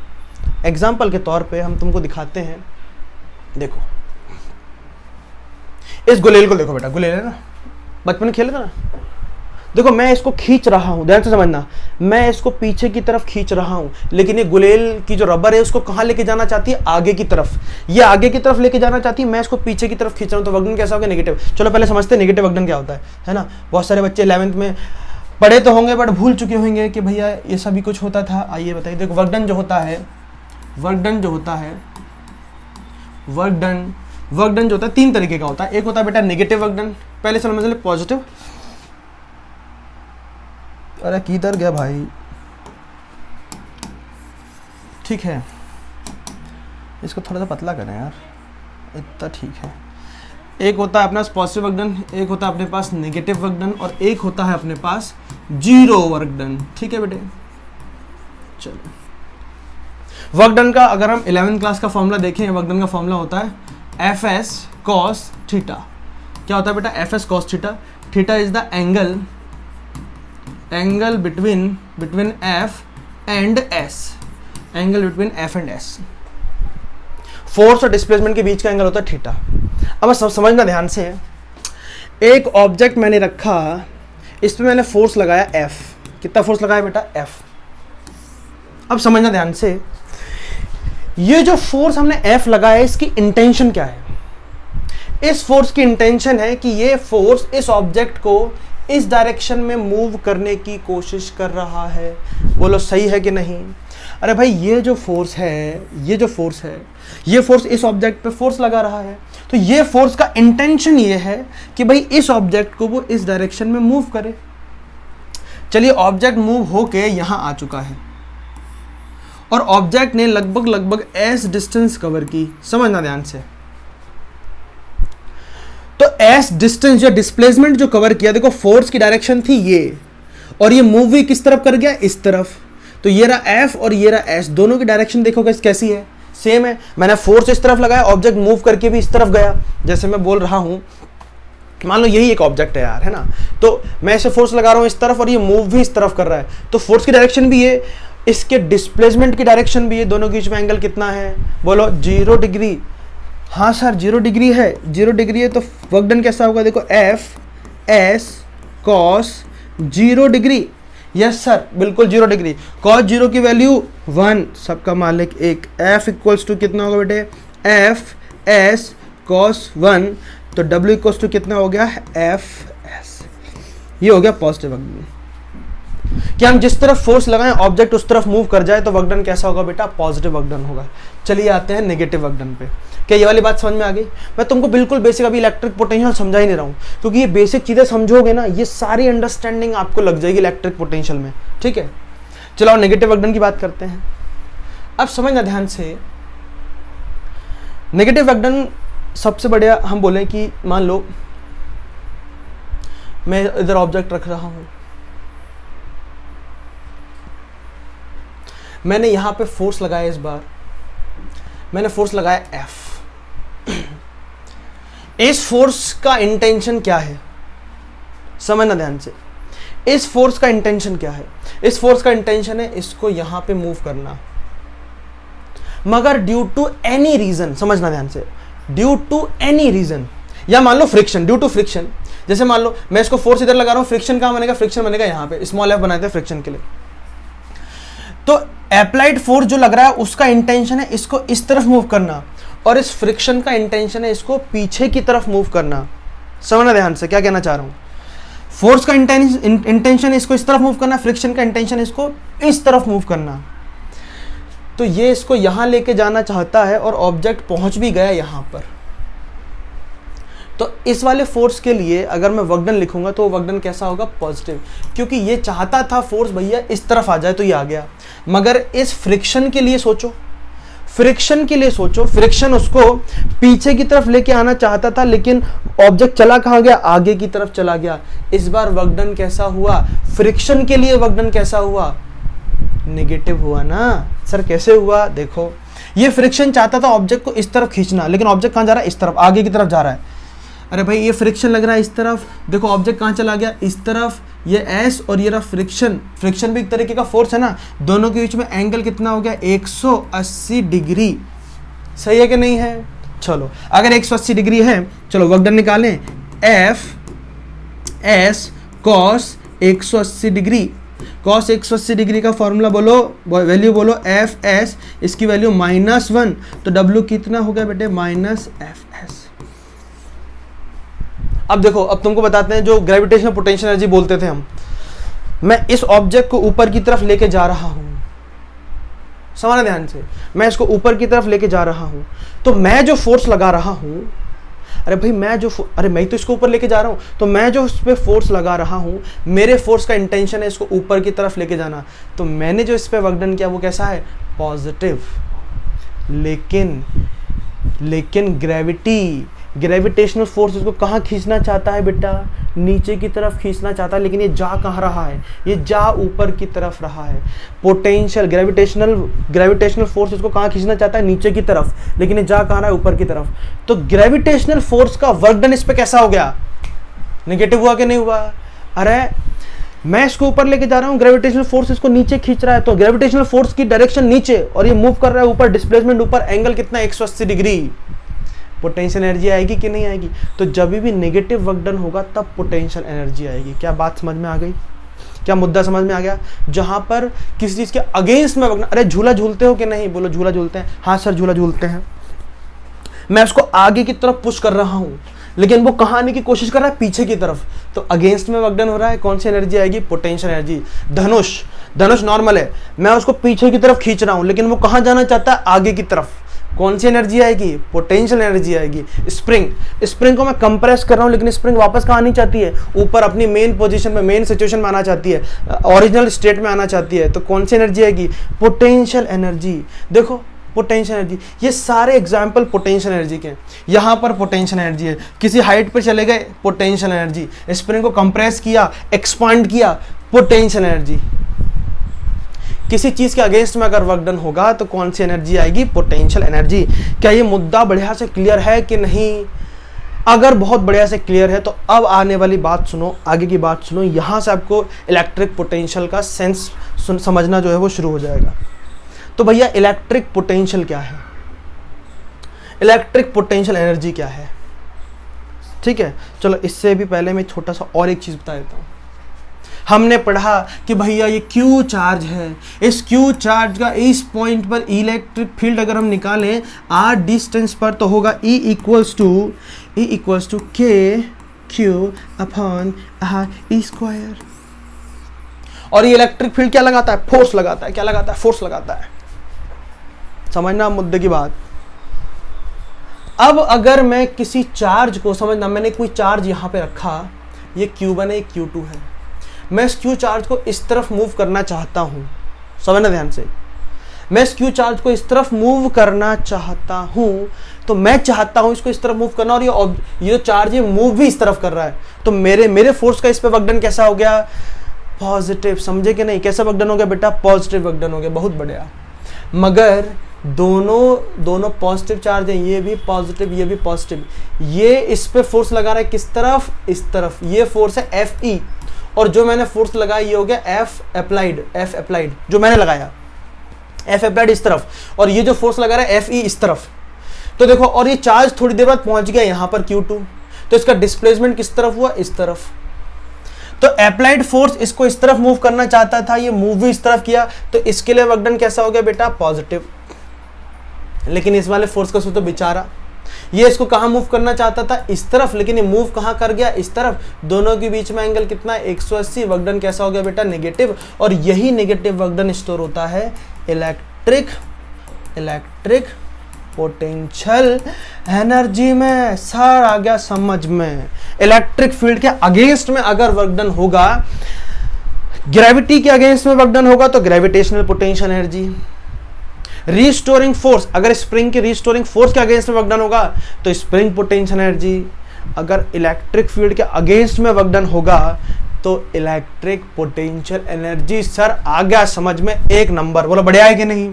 एग्जाम्पल के तौर पे हम तुमको दिखाते हैं। देखो इस गुलेल को देखो बेटा, गुलेल है ना, बचपन में खेले था ना। देखो मैं इसको खींच रहा हूं, ध्यान से समझना, मैं इसको पीछे की तरफ खींच रहा हूं, लेकिन ये गुलेल की जो रबर है उसको कहां लेके जाना चाहती है? आगे की तरफ। ये आगे की तरफ लेके जाना चाहती है, मैं इसको पीछे की तरफ खींच रहा हूं। तो वर्क डन कैसा होगा? नेगेटिव। चलो पहले समझते हैं नेगेटिव वर्क डन क्या होता है ना। बहुत सारे बच्चे 11th में पढ़े तो होंगे बट भूल चुके होंगे कि भैया ये सभी कुछ होता था। आइए बताइए। देखो वर्क डन जो होता है, वर्क डन जो होता है तीन तरीके का होता है। एक होता है बेटा नेगेटिव वर्क डन। पहले समझ ले पॉजिटिव। अरे किधर गया भाई? ठीक है, इसको थोड़ा सा पतला करें यार, इतना ठीक है। एक होता है अपने पास पॉजिटिव वर्क डन, एक होता है अपने पास नेगेटिव वर्क डन, और एक होता है अपने पास जीरो वर्क डन। ठीक है बेटे, चलो वर्क डन का अगर हम 11th क्लास का फॉर्मूला देखें, वर्क डन का फॉर्मूला होता है Fs cos थीटा। क्या होता है बेटा? Fs cos theta. Theta is the angle between F and S। Angle between F and S, force और डिस्प्लेसमेंट के बीच का एंगल होता है थीटा। अब समझना ध्यान से, एक ऑब्जेक्ट मैंने रखा, इस पे मैंने फोर्स लगाया F। कितना फोर्स लगाया बेटा? F। अब समझना ध्यान से, ये जो फोर्स हमने F लगाया है, इसकी इंटेंशन क्या है? इस फोर्स की इंटेंशन है कि ये फोर्स इस ऑब्जेक्ट को इस डायरेक्शन में मूव करने की कोशिश कर रहा है। बोलो सही है कि नहीं? अरे भाई ये जो फोर्स है, ये फोर्स इस ऑब्जेक्ट पे फोर्स लगा रहा है, तो ये फोर्स का इंटेंशन ये है कि भाई इस ऑब्जेक्ट को वो इस डायरेक्शन में मूव करे। चलिए ऑब्जेक्ट मूव होके यहां आ चुका है और ऑब्जेक्ट ने लगभग s डिस्टेंस कवर की। समझना ध्यान से, तो s डिस्टेंस या डिस्प्लेसमेंट जो कवर किया, देखो फोर्स की डायरेक्शन थी ये, और ये मूव भी किस तरफ कर गया? इस तरफ। तो ये रहा f और ये रहा s, दोनों की डायरेक्शन देखो कैसी है? सेम है। मैंने फोर्स इस तरफ लगाया, ऑब्जेक्ट मूव करके भी इस तरफ गया। जैसे मैं बोल रहा हूं, मान लो यही एक ऑब्जेक्ट है यार, है ना, तो मैं इसे फोर्स लगा रहा हूं इस तरफ और ये मूव भी इस तरफ कर रहा है, तो फोर्स की डायरेक्शन भी ये, इसके डिस्प्लेसमेंट की डायरेक्शन भी ये, दोनों के बीच में एंगल कितना है? बोलो 0 डिग्री। हाँ सर 0 डिग्री है, 0 डिग्री है, तो वर्क डन कैसा होगा? देखो F S cos 0 degree. Yes sir, बिल्कुल 0 डिग्री। cos 0 की वैल्यू 1, सबका मालिक 1। F इक्वल्स टू कितना होगा बेटे? F S cos 1, तो W इक्वल्स टू कितना हो गया? F S। ये हो गया पॉजिटिव वर्क डन। कि हम जिस तरफ फोर्स लगाएं ऑब्जेक्ट उस तरफ मूव कर जाए, तो वर्क डन कैसा होगा बेटा? पॉजिटिव वर्क डन होगा। चलिए आते हैं नेगेटिव वर्क डन पे। क्या ये वाली बात समझ में आ गई? मैं तुमको बिल्कुल बेसिक अभी इलेक्ट्रिक पोटेंशियल समझा ही नहीं रहा हूँ, क्योंकि ये बेसिक चीजें समझोगे ना, ये सारी अंडरस्टैंडिंग आपको लग जाएगी इलेक्ट्रिक पोटेंशियल में। ठीक है, चलो नेगेटिव वर्क डन की बात करते हैं। अब समझना ध्यान से, नेगेटिव वर्क डन सबसे बढ़िया हम बोले कि मान लो मैं इधर ऑब्जेक्ट रख रहा हूं, मैंने यहां पे फोर्स लगाया, इस बार मैंने फोर्स लगाया F। इस फोर्स का इंटेंशन क्या है, समझना ध्यान से, इस फोर्स का इंटेंशन क्या है? इस फोर्स का इंटेंशन है इसको यहां पे मूव करना, मगर ड्यू टू एनी रीजन, समझना ध्यान से, ड्यू टू एनी रीजन, या मान लो फ्रिक्शन, ड्यू टू फ्रिक्शन, जैसे मान लो मैं इसको फोर्स इधर लगा रहा हूं, फ्रिक्शन कहां बनेगा? फ्रिक्शन बनेगा यहां पे, स्मॉल f बनाते हैं फ्रिक्शन के लिए। तो अप्लाइड फोर्स जो लग रहा है उसका इंटेंशन है इसको इस तरफ मूव करना, और इस फ्रिक्शन का इंटेंशन है इसको पीछे की तरफ मूव करना। समझना ध्यान से क्या कहना चाह रहा हूं, फोर्स का इंटेंशन है इसको इस तरफ मूव करना, फ्रिक्शन का इंटेंशन है इसको इस तरफ मूव करना। तो ये इसको यहां लेके जाना चाहता है और ऑब्जेक्ट पहुंच भी गया यहां पर। तो इस वाले फोर्स के लिए अगर मैं वर्क डन लिखूंगा तो वर्क डन कैसा होगा? पॉजिटिव, क्योंकि ये चाहता था फोर्स भैया इस तरफ आ जाए तो ये आ गया। मगर इस फ्रिक्शन के लिए सोचो, फ्रिक्शन के लिए सोचो, फ्रिक्शन उसको पीछे की तरफ लेके आना चाहता था, लेकिन ऑब्जेक्ट चला कहां गया? आगे की तरफ चला गया। इस बार वर्क डन कैसा हुआ? फ्रिक्शन के लिए वर्क डन कैसा हुआ? नेगेटिव हुआ ना। सर कैसे हुआ? देखो, ये फ्रिक्शन चाहता था ऑब्जेक्ट को इस तरफ खींचना, लेकिन ऑब्जेक्ट कहां जा रहा है? इस तरफ, आगे की तरफ जा रहा है। अरे भाई ये फ्रिक्शन लग रहा है इस तरफ, देखो ऑब्जेक्ट कहां चला गया? इस तरफ। ये S और ये रहा फ्रिक्शन, फ्रिक्शन भी एक तरीके का फोर्स है ना, दोनों के बीच में एंगल कितना हो गया? 180 डिग्री। सही है कि नहीं है? चलो अगर 180 डिग्री है, चलो वर्क डन निकालें। F S cos 180 degree, cos 180 degree का फॉर्मूला बोलो, वैल्यू बोलो F S, इसकी वैल्यू -1, तो W कितना हो गया बेटे? -FS। अब देखो, अब तुमको बताते हैं जो ग्रेविटेशनल पोटेंशियल एनर्जी बोलते थे हम, मैं इस ऑब्जेक्ट को ऊपर की तरफ लेके जा रहा हूं, समझना ध्यान से, मैं इसको ऊपर की तरफ लेके जा रहा हूं, तो मैं जो फोर्स लगा रहा हूं, अरे भाई मैं तो इसको ऊपर लेके जा रहा हूं, तो मैं जो इस पे फोर्स लगा रहा हूं, मेरे फोर्स का इंटेंशन है इसको ऊपर की तरफ लेके जाना, तो मैंने जो इस पे वर्क डन किया वो कैसा है? पॉजिटिव। लेकिन ग्रेविटेशनल फोर्स इसको कहाँ खींचना चाहता है बेटा? नीचे की तरफ खींचना चाहता है, लेकिन ये जा कहाँ रहा है? ये जा ऊपर की तरफ रहा है। पोटेंशियल ग्रेविटेशनल फोर्स इसको कहाँ खींचना चाहता है? नीचे की तरफ, लेकिन ये जा कहाँ रहा है? ऊपर की तरफ। तो ग्रेविटेशनल फोर्स का वर्क डन इस पे कैसा हो गया? नेगेटिव हुआ कि नहीं हुआ? अरे मैं इसको ऊपर लेके जा रहा हूँ, ग्रेविटेशनल फोर्स इसको नीचे खींच रहा है, तो ग्रेविटेशनल फोर्स की डायरेक्शन नीचे और ये मूव कर रहा है ऊपर, डिस्प्लेसमेंट ऊपर, एंगल कितना? 180 डिग्री। पोटेंशियल एनर्जी आएगी कि नहीं आएगी? तो जब भी नेगेटिव वर्क डन होगा तब पोटेंशियल एनर्जी आएगी। क्या बात समझ में आ गई? क्या मुद्दा समझ में आ गया? जहां पर किसी चीज के अगेंस्ट में वर्क डन, अरे झूला झूलते हो कि नहीं? बोलो झूला झूलते हैं। हाँ सर झूला झूलते हैं। मैं उसको आगे की तरफ पुश कर रहा हूं, लेकिन वो कहां आने की कोशिश कर रहा है? पीछे की तरफ। तो अगेंस्ट में वर्क डन हो रहा है, कौन सी एनर्जी आएगी? Potential energy. धनुष नॉर्मल है, मैं उसको पीछे की तरफ खींच रहा हूं, लेकिन वो कहां जाना चाहता है? आगे की तरफ। कौन सी एनर्जी आएगी? पोटेंशियल एनर्जी आएगी। स्प्रिंग को मैं कंप्रेस कर रहा हूं, लेकिन स्प्रिंग वापस कहां आनी चाहती है? ऊपर, अपनी मेन पोजीशन में, मेन सिचुएशन में आना चाहती है, ओरिजिनल स्टेट में आना चाहती है। तो कौन सी एनर्जी आएगी? Potential energy. देखो पोटेंशियल एनर्जी, ये सारे एग्जाम्पल पोटेंशियल एनर्जी के। यहाँ पर पोटेंशियल एनर्जी है, किसी हाइट पर चले गए, पोटेंशियल एनर्जी। स्प्रिंग को कंप्रेस किया, एक्सपांड किया, पोटेंशियल एनर्जी। किसी चीज के अगेंस्ट में अगर वर्क डन होगा तो कौन सी एनर्जी आएगी? Potential energy. क्या ये मुद्दा बढ़िया से क्लियर है कि नहीं? अगर बहुत बढ़िया से क्लियर है तो अब आने वाली बात सुनो, आगे की बात सुनो, यहां से आपको इलेक्ट्रिक पोटेंशियल का सेंस समझना जो है वो शुरू हो जाएगा। तो भैया इलेक्ट्रिक पोटेंशियल क्या है? इलेक्ट्रिक पोटेंशियल एनर्जी क्या है? ठीक है, चलो इससे भी पहले मैं छोटा सा और एक चीज बता देता हूं। हमने पढ़ा कि भैया ये Q चार्ज है, इस Q चार्ज का इस पॉइंट पर इलेक्ट्रिक फील्ड अगर हम निकालें r डिस्टेंस पर तो होगा E equals to KQ upon R square. और ये इलेक्ट्रिक फील्ड क्या लगाता है? फोर्स लगाता है। क्या लगाता है? फोर्स लगाता है। समझना मुद्दे की बात। अब अगर मैं किसी चार्ज को, समझना मैंने कोई चार्ज यहां पे रखा, ये Q1 है, Q2 है, मैं इस Q चार्ज को इस तरफ मूव करना चाहता हूं, समझना ध्यान से। मैं इस क्यू चार्ज को इस तरफ मूव करना चाहता हूं, तो मैं चाहता हूं इसको इस तरफ मूव करना, और ये जो चार्ज है मूव भी इस तरफ कर रहा है, तो मेरे फोर्स का इस पे वर्क डन कैसा हो गया? पॉजिटिव। समझे कि नहीं? कैसा वर्क डन हो गया बेटा? पॉजिटिव वर्क डन हो गया। बहुत बढ़िया। मगर दोनों पॉजिटिव चार्ज है, ये भी पॉजिटिव, ये भी पॉजिटिव। ये इस पे फोर्स लगा रहा है किस तरफ? इस तरफ। ये फोर्स है एफ ई, और जो मैंने फोर्स लगाया ये हो गया एफ अप्लाइड जो मैंने लगाया, एफ अप्लाइड इस तरफ, और ये जो फोर्स लगा रहा है एफ ई इस तरफ। तो देखो, और ये चार्ज थोड़ी देर बाद पहुंच गया यहां पर Q2, तो इसका डिस्प्लेसमेंट किस तरफ हुआ? इस तरफ। तो अप्लाइड फोर्स इसको इस तरफ मूव करना चाहता था, ये मूव भी इस तरफ किया, तो इसके लिए वर्क डन कैसा हो गया बेटा? पॉजिटिव। लेकिन इस वाले फोर्स का सोचो बेचारा, ये इसको कहां मूव करना चाहता था? इस तरफ, लेकिन ये मूव कहां कर गया? इस तरफ। दोनों के बीच में एंगल कितना? 180। वर्क डन कैसा हो गया बेटा? नेगेटिव। और यही नेगेटिव वर्क डन स्टोर होता है इलेक्ट्रिक पोटेंशियल एनर्जी में। सर आ गया समझ में? इलेक्ट्रिक फील्ड के अगेंस्ट में अगर वर्क डन होगा, ग्रेविटी के अगेंस्ट में वर्क डन होगा तो gravitational potential energy. Restoring force, अगर स्प्रिंग के रीस्टोरिंग फोर्स के अगेंस्ट में वर्क डन होगा तो स्प्रिंग पोटेंशियल एनर्जी। अगर इलेक्ट्रिक फील्ड के अगेंस्ट में वर्क डन होगा तो इलेक्ट्रिक पोटेंशियल एनर्जी। सर आ गया समझ में? एक नंबर। बोलो बढ़िया है कि नहीं?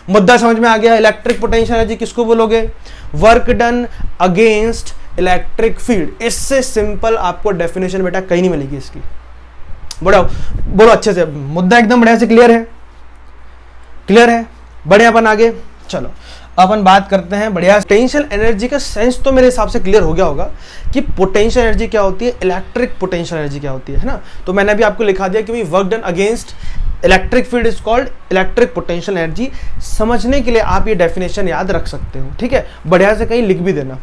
मुद्दा समझ में आ गया? इलेक्ट्रिक पोटेंशियल एनर्जी किसको बोलोगे? Work done against electric field. इससे सिंपल आपको डेफिनेशन बेटा कहीं नहीं मिलेगी इसकी। बोलो अच्छे से। मुद्दा एकदम बढ़िया से क्लियर है? क्लियर है? बढ़िया। अपन आगे चलो, अपन बात करते हैं बढ़िया। पोटेंशियल एनर्जी का सेंस तो मेरे हिसाब से क्लियर हो गया होगा कि पोटेंशियल एनर्जी क्या होती है, इलेक्ट्रिक पोटेंशियल एनर्जी क्या होती है ना? तो मैंने अभी आपको लिखा दिया कि भाई work done against electric field is called electric potential energy. समझने के लिए आप ये डेफिनेशन याद रख सकते हो, ठीक है? बढ़िया से कहीं लिख भी देना।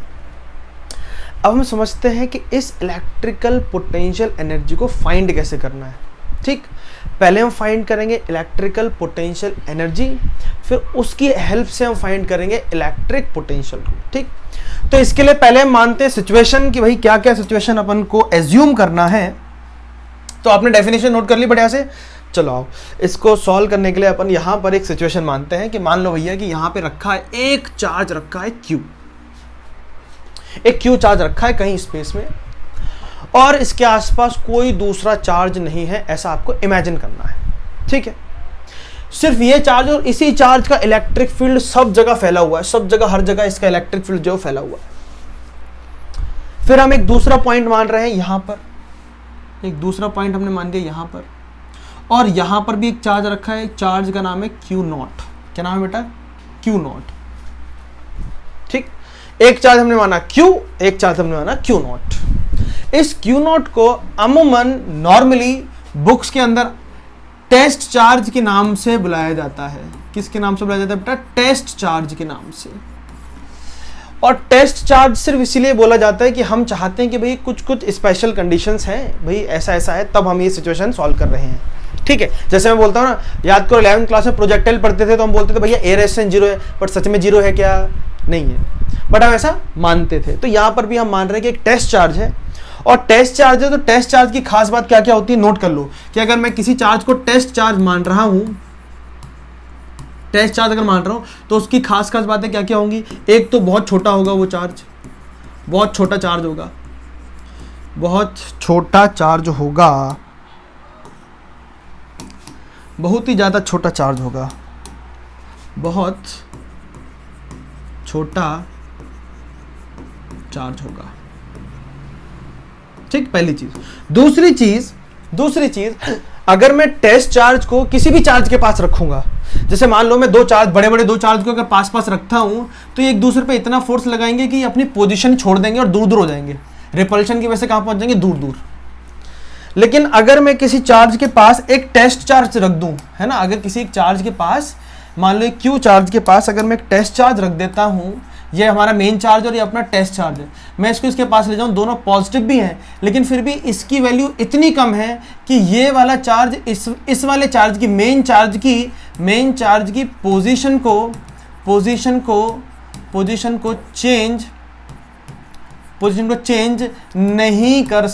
अब हम समझते हैं कि इस इलेक्ट्रिकल पोटेंशियल एनर्जी को फाइंड कैसे करना है। ठीक, पहले हम फाइंड करेंगे इलेक्ट्रिकल पोटेंशियल एनर्जी, फिर उसकी हेल्प से हम फाइंड करेंगे इलेक्ट्रिक पोटेंशियल को। ठीक, तो इसके लिए पहले हम मानते हैं सिचुएशन कि भाई क्या क्या सिचुएशन अपन को एज्यूम करना है। तो आपने डेफिनेशन नोट कर ली बढ़िया से। चलो आओ, इसको सॉल्व करने के लिए अपन यहां पर एक सिचुएशन मानते हैं कि मान लो भैया कि यहां पे रखा है एक चार्ज, रखा है Q, एक Q चार्ज रखा है कहीं स्पेस में, और इसके आसपास कोई दूसरा चार्ज नहीं है, ऐसा आपको इमेजिन करना है। ठीक है, सिर्फ ये चार्ज और इसी चार्ज का इलेक्ट्रिक फील्ड सब जगह फैला हुआ है, सब जगह हर जगह इसका इलेक्ट्रिक फील्ड जो फैला हुआ है। फिर हम एक दूसरा पॉइंट मान रहे हैं यहां पर, एक दूसरा पॉइंट हमने मान लिया यहां पर, और यहां पर भी एक चार्ज रखा है, चार्ज का नाम है Q0। क्या नाम है बेटा? Q0। ठीक, एक चार्ज हमने माना Q, एक चार्ज हमने माना Q0। इस Q0 को अमूमन नॉर्मली बुक्स के अंदर टेस्ट चार्ज के नाम से बुलाया जाता है। किसके नाम से बुलाया जाता है बेटा? टेस्ट चार्ज के नाम से। और टेस्ट चार्ज सिर्फ इसीलिए बोला जाता है कि हम चाहते हैं कि भाई कुछ कुछ स्पेशल कंडीशंस हैं, भाई ऐसा ऐसा है, तब हम ये सिचुएशन सॉल्व कर रहे हैं। ठीक है, जैसे मैं बोलता हूँ ना, याद करो 11वीं क्लास में प्रोजेक्टाइल पढ़ते थे तो हम बोलते थे भैया एयर रेजिस्टेंस 0 है, बट सच में 0 है क्या? नहीं है, बट हम ऐसा मानते थे। तो यहाँ पर भी हम मान रहे हैं कि एक टेस्ट चार्ज है, और टेस्ट चार्ज है तो टेस्ट चार्ज की खास बात क्या क्या होती है नोट कर लो। कि अगर मैं किसी चार्ज को टेस्ट चार्ज मान रहा हूं, टेस्ट चार्ज अगर मान रहा हूं तो उसकी खास खास बातें क्या क्या होंगी? एक तो बहुत छोटा होगा वो चार्ज, बहुत छोटा चार्ज होगा, बहुत छोटा चार्ज होगा, बहुत ही ज्यादा छोटा चार्ज होगा, बहुत छोटा चार्ज होगा। ठीक, पहली चीज। दूसरी चीज अगर मैं टेस्ट चार्ज को किसी भी चार्ज के पास रखूंगा, जैसे मान लो मैं दो चार्ज, बड़े बड़े दो चार्ज को अगर पास पास रखता हूं तो ये एक दूसरे पे इतना फोर्स लगाएंगे कि अपनी पोजीशन छोड़ देंगे और दूर दूर हो जाएंगे। रिपल्शन की वजह से कहां पहुंच जाएंगे? दूर दूर। लेकिन अगर मैं किसी चार्ज के पास एक टेस्ट चार्ज रख दूं, है ना, अगर किसी एक चार्ज के पास, मान लो Q चार्ज के पास अगर मैं एक टेस्ट चार्ज रख देता हूं, ये हमारा मेन चार्ज और ये अपना टेस्ट चार्ज है, मैं इसको इसके पास ले जाऊं, दोनों पॉजिटिव भी हैं, लेकिन फिर भी इसकी वैल्यू इतनी कम है कि ये वाला चार्ज इस वाले चार्ज की मेन चार्ज की पोजीशन को चेंज नहीं कर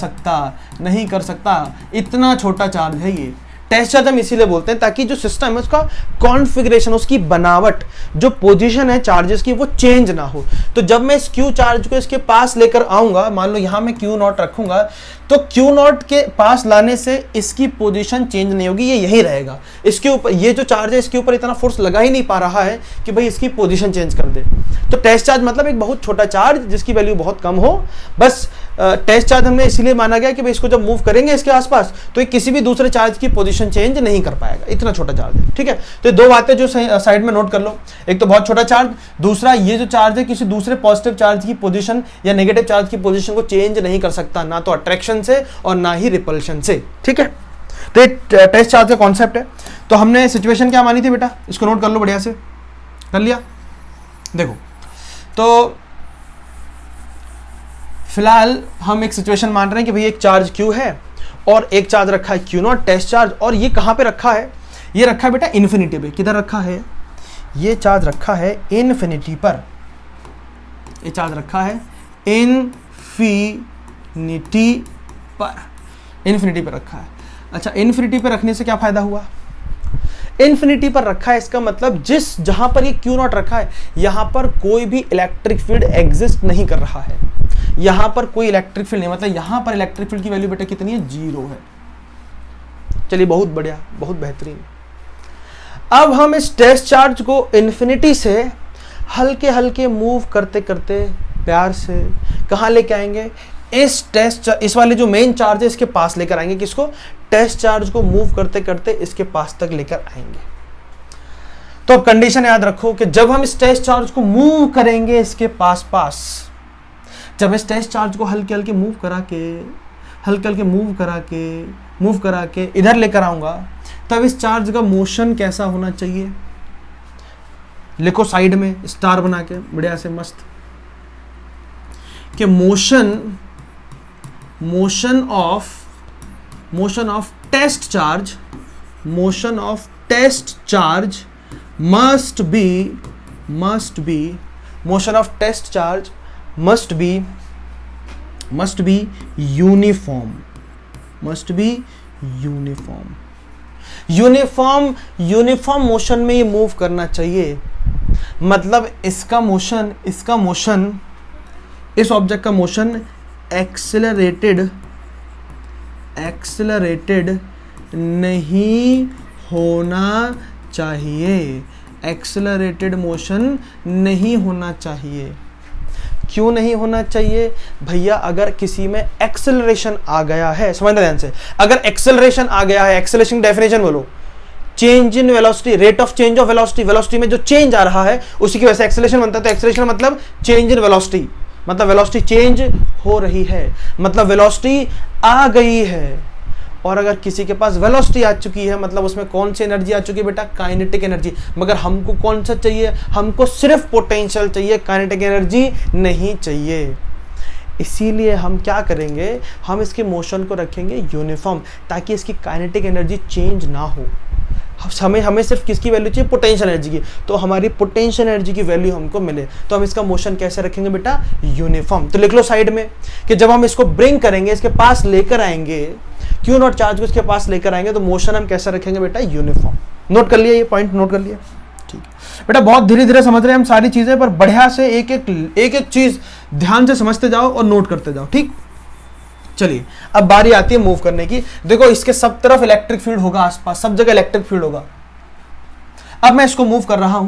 सकता। इतना छोटा चार्ज है ये, टेस्ट चार्ज हम इसीलिए बोलते हैं ताकि जो सिस्टम है उसका कॉन्फ़िगरेशन, उसकी बनावट, जो पोजीशन है चार्जेस की वो चेंज ना हो। तो जब मैं इस क्यू चार्ज को इसके पास लेकर आऊंगा, मान लो यहां मैं क्यू नॉट रखूंगा, तो क्यू नॉट के पास लाने से इसकी पोजीशन चेंज नहीं होगी, ये यही रहेगा। इसके ऊपर ये जो चार्ज है इसके ऊपर इतना फोर्स लगा ही नहीं पा रहा है कि भाई इसकी पोजीशन चेंज कर दे। तो टेस्ट चार्ज मतलब एक बहुत छोटा चार्ज जिसकी वैल्यू बहुत कम हो। बस टेस्ट चार्ज हमने इसलिए माना गया कि भाई इसको जब मूव करेंगे इसके आसपास तो ये किसी भी दूसरे चार्ज की पोजीशन चेंज नहीं कर पाएगा, इतना छोटा चार्ज है। ठीक है, तो दो बातें जो साइड में नोट कर लो, एक तो बहुत छोटा चार्ज, दूसरा ये जो चार्ज है किसी दूसरे पॉजिटिव चार्ज की पोजीशन या नेगेटिव चार्ज की पोजीशन को चेंज नहीं कर सकता, ना तो अट्रैक्शन से और ना ही रिपल्शन से। ठीक है, तो ये टेस्ट चार्ज का कॉन्सेप्ट है। तो हमने सिचुएशन क्या मानी थी बेटा, इसको नोट कर लो, बढ़िया से कर लिया। देखो तो फिलहाल हम एक सिचुएशन मान रहे हैं कि भाई एक चार्ज Q है और एक चार्ज रखा है Q नॉट टेस्ट चार्ज, और ये कहाँ पे रखा है, ये रखा है बेटा इन्फिनिटी पे। किधर रखा है, ये चार्ज रखा है इन्फिनिटी पर, ये चार्ज रखा है इन्फिनिटी पर, इन्फिनिटी पर रखा है। अच्छा, इन्फिनिटी पर रखने से क्या फायदा हुआ, इन्फिनिटी पर रखा है इसका मतलब जिस जहां पर ये Q नॉट रखा है यहां पर कोई भी इलेक्ट्रिक फील्ड एग्जिस्ट नहीं कर रहा है, यहां पर कोई इलेक्ट्रिक फील्ड नहीं, मतलब यहां पर इलेक्ट्रिक फील्ड की वैल्यू बेटा कितनी है, 0 है। चलिए बहुत बढ़िया, बहुत बेहतरीन। अब हम इस टेस्ट चार्ज को इन्फिनिटी से हल्के हल्के मूव करते करते प्यार से कहां लेके आएंगे, इस वाले जो मेन चार्ज है इसके पास लेकर आएंगे। किसको, टेस्ट चार्ज को मूव करते करते इसके पास तक लेकर आएंगे। तो अब कंडीशन याद रखो कि जब हम इस टेस्ट चार्ज को मूव करेंगे इसके पास पास, जब इस टेस्ट चार्ज को हल्के हल्के मूव करा के इधर लेकर आऊंगा, तब इस चार्ज का मोशन कैसा होना चाहिए, लिखो साइड में स्टार बना के बढ़िया से मस्त, कि motion of test charge must be uniform motion में ये मूव करना चाहिए। मतलब इसका मोशन इस ऑब्जेक्ट का मोशन एक्सेलरेटेड नहीं होना चाहिए, एक्सेलरेटेड मोशन नहीं होना चाहिए। क्यों नहीं होना चाहिए भैया, अगर किसी में एक्सेलरेशन आ गया है, समझना ध्यान से, अगर एक्सेलरेशन आ गया है, एक्सेलरेशन डेफिनेशन बोलो, change in velocity, rate of change of velocity, velocity में जो चेंज आ रहा है उसी की वजह से एक्सेलरेशन बनता है। तो एक्सेलरेशन मतलब चेंज इन वेलोसिटी, मतलब वेलोसिटी चेंज हो रही है, मतलब वेलोसिटी आ गई है। और अगर किसी के पास वेलोसिटी आ चुकी है मतलब उसमें कौन सी एनर्जी आ चुकी है बेटा, काइनेटिक एनर्जी। मगर हमको कौन सा चाहिए, हमको सिर्फ पोटेंशियल चाहिए, काइनेटिक एनर्जी नहीं चाहिए। इसीलिए हम क्या करेंगे, हम इसके मोशन को रखेंगे यूनिफॉर्म, ताकि इसकी काइनेटिक एनर्जी चेंज ना हो। हमें सिर्फ किसकी वैल्यू चाहिए, पोटेंशियल एनर्जी की। तो हमारी पोटेंशियल एनर्जी की वैल्यू हमको मिले तो हम इसका मोशन कैसे रखेंगे बेटा, यूनिफॉर्म। तो लिख लो साइड में कि जब हम इसको ब्रिंग करेंगे, इसके पास लेकर आएंगे, क्यू नॉट चार्ज को इसके पास लेकर आएंगे, तो मोशन हम कैसे रखेंगे बेटा, यूनिफॉर्म। नोट कर लिया, ये पॉइंट नोट कर लिया, ठीक बेटा। बहुत धीरे धीरे समझ रहे हैं हम सारी चीजें, पर बढ़िया से एक एक चीज ध्यान से समझते जाओ और नोट करते जाओ, ठीक। चलिए अब बारी आती है मूव करने की। देखो इसके सब तरफ इलेक्ट्रिक फील्ड होगा, आसपास सब जगह इलेक्ट्रिक फील्ड होगा। अब मैं इसको मूव कर रहा हूं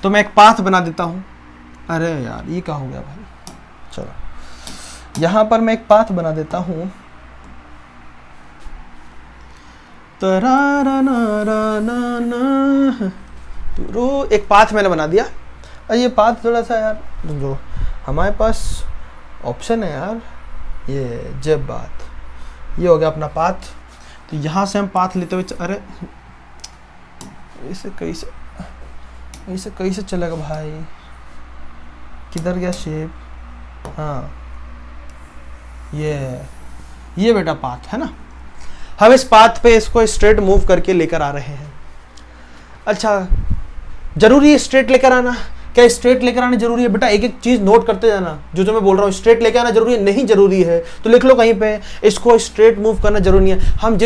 तो मैं एक पाथ बना देता हूं। अरे यार ये क्या हो गया भाई, चलो यहां पर मैं एक पाथ बना देता हूं। एक पाथ मैंने बना दिया। और ये पाथ थोड़ा सा यार, जो हमारे पास ऑप्शन है यार, ये जब बात ये हो गया अपना पाथ। तो यहाँ से हम पाथ लेते हुए अरे इसे कैसे चलेगा भाई, किधर गया शेप, हाँ ये बेटा पाथ है ना। हम इस पाथ पे इसको स्ट्रेट मूव करके लेकर आ रहे हैं। अच्छा जरूरी है स्ट्रेट लेकर आना, क्या स्ट्रेट लेकर आना जरूरी है? बेटा एक एक चीज नोट करते जाना, जो मैं बोल रहा हूँ। स्ट्रेट लेकर आना जरूरी है? नहीं जरूरी है, तो लिख लो कहीं पे, इसको स्ट्रेट मूव करना जरूरी है। हम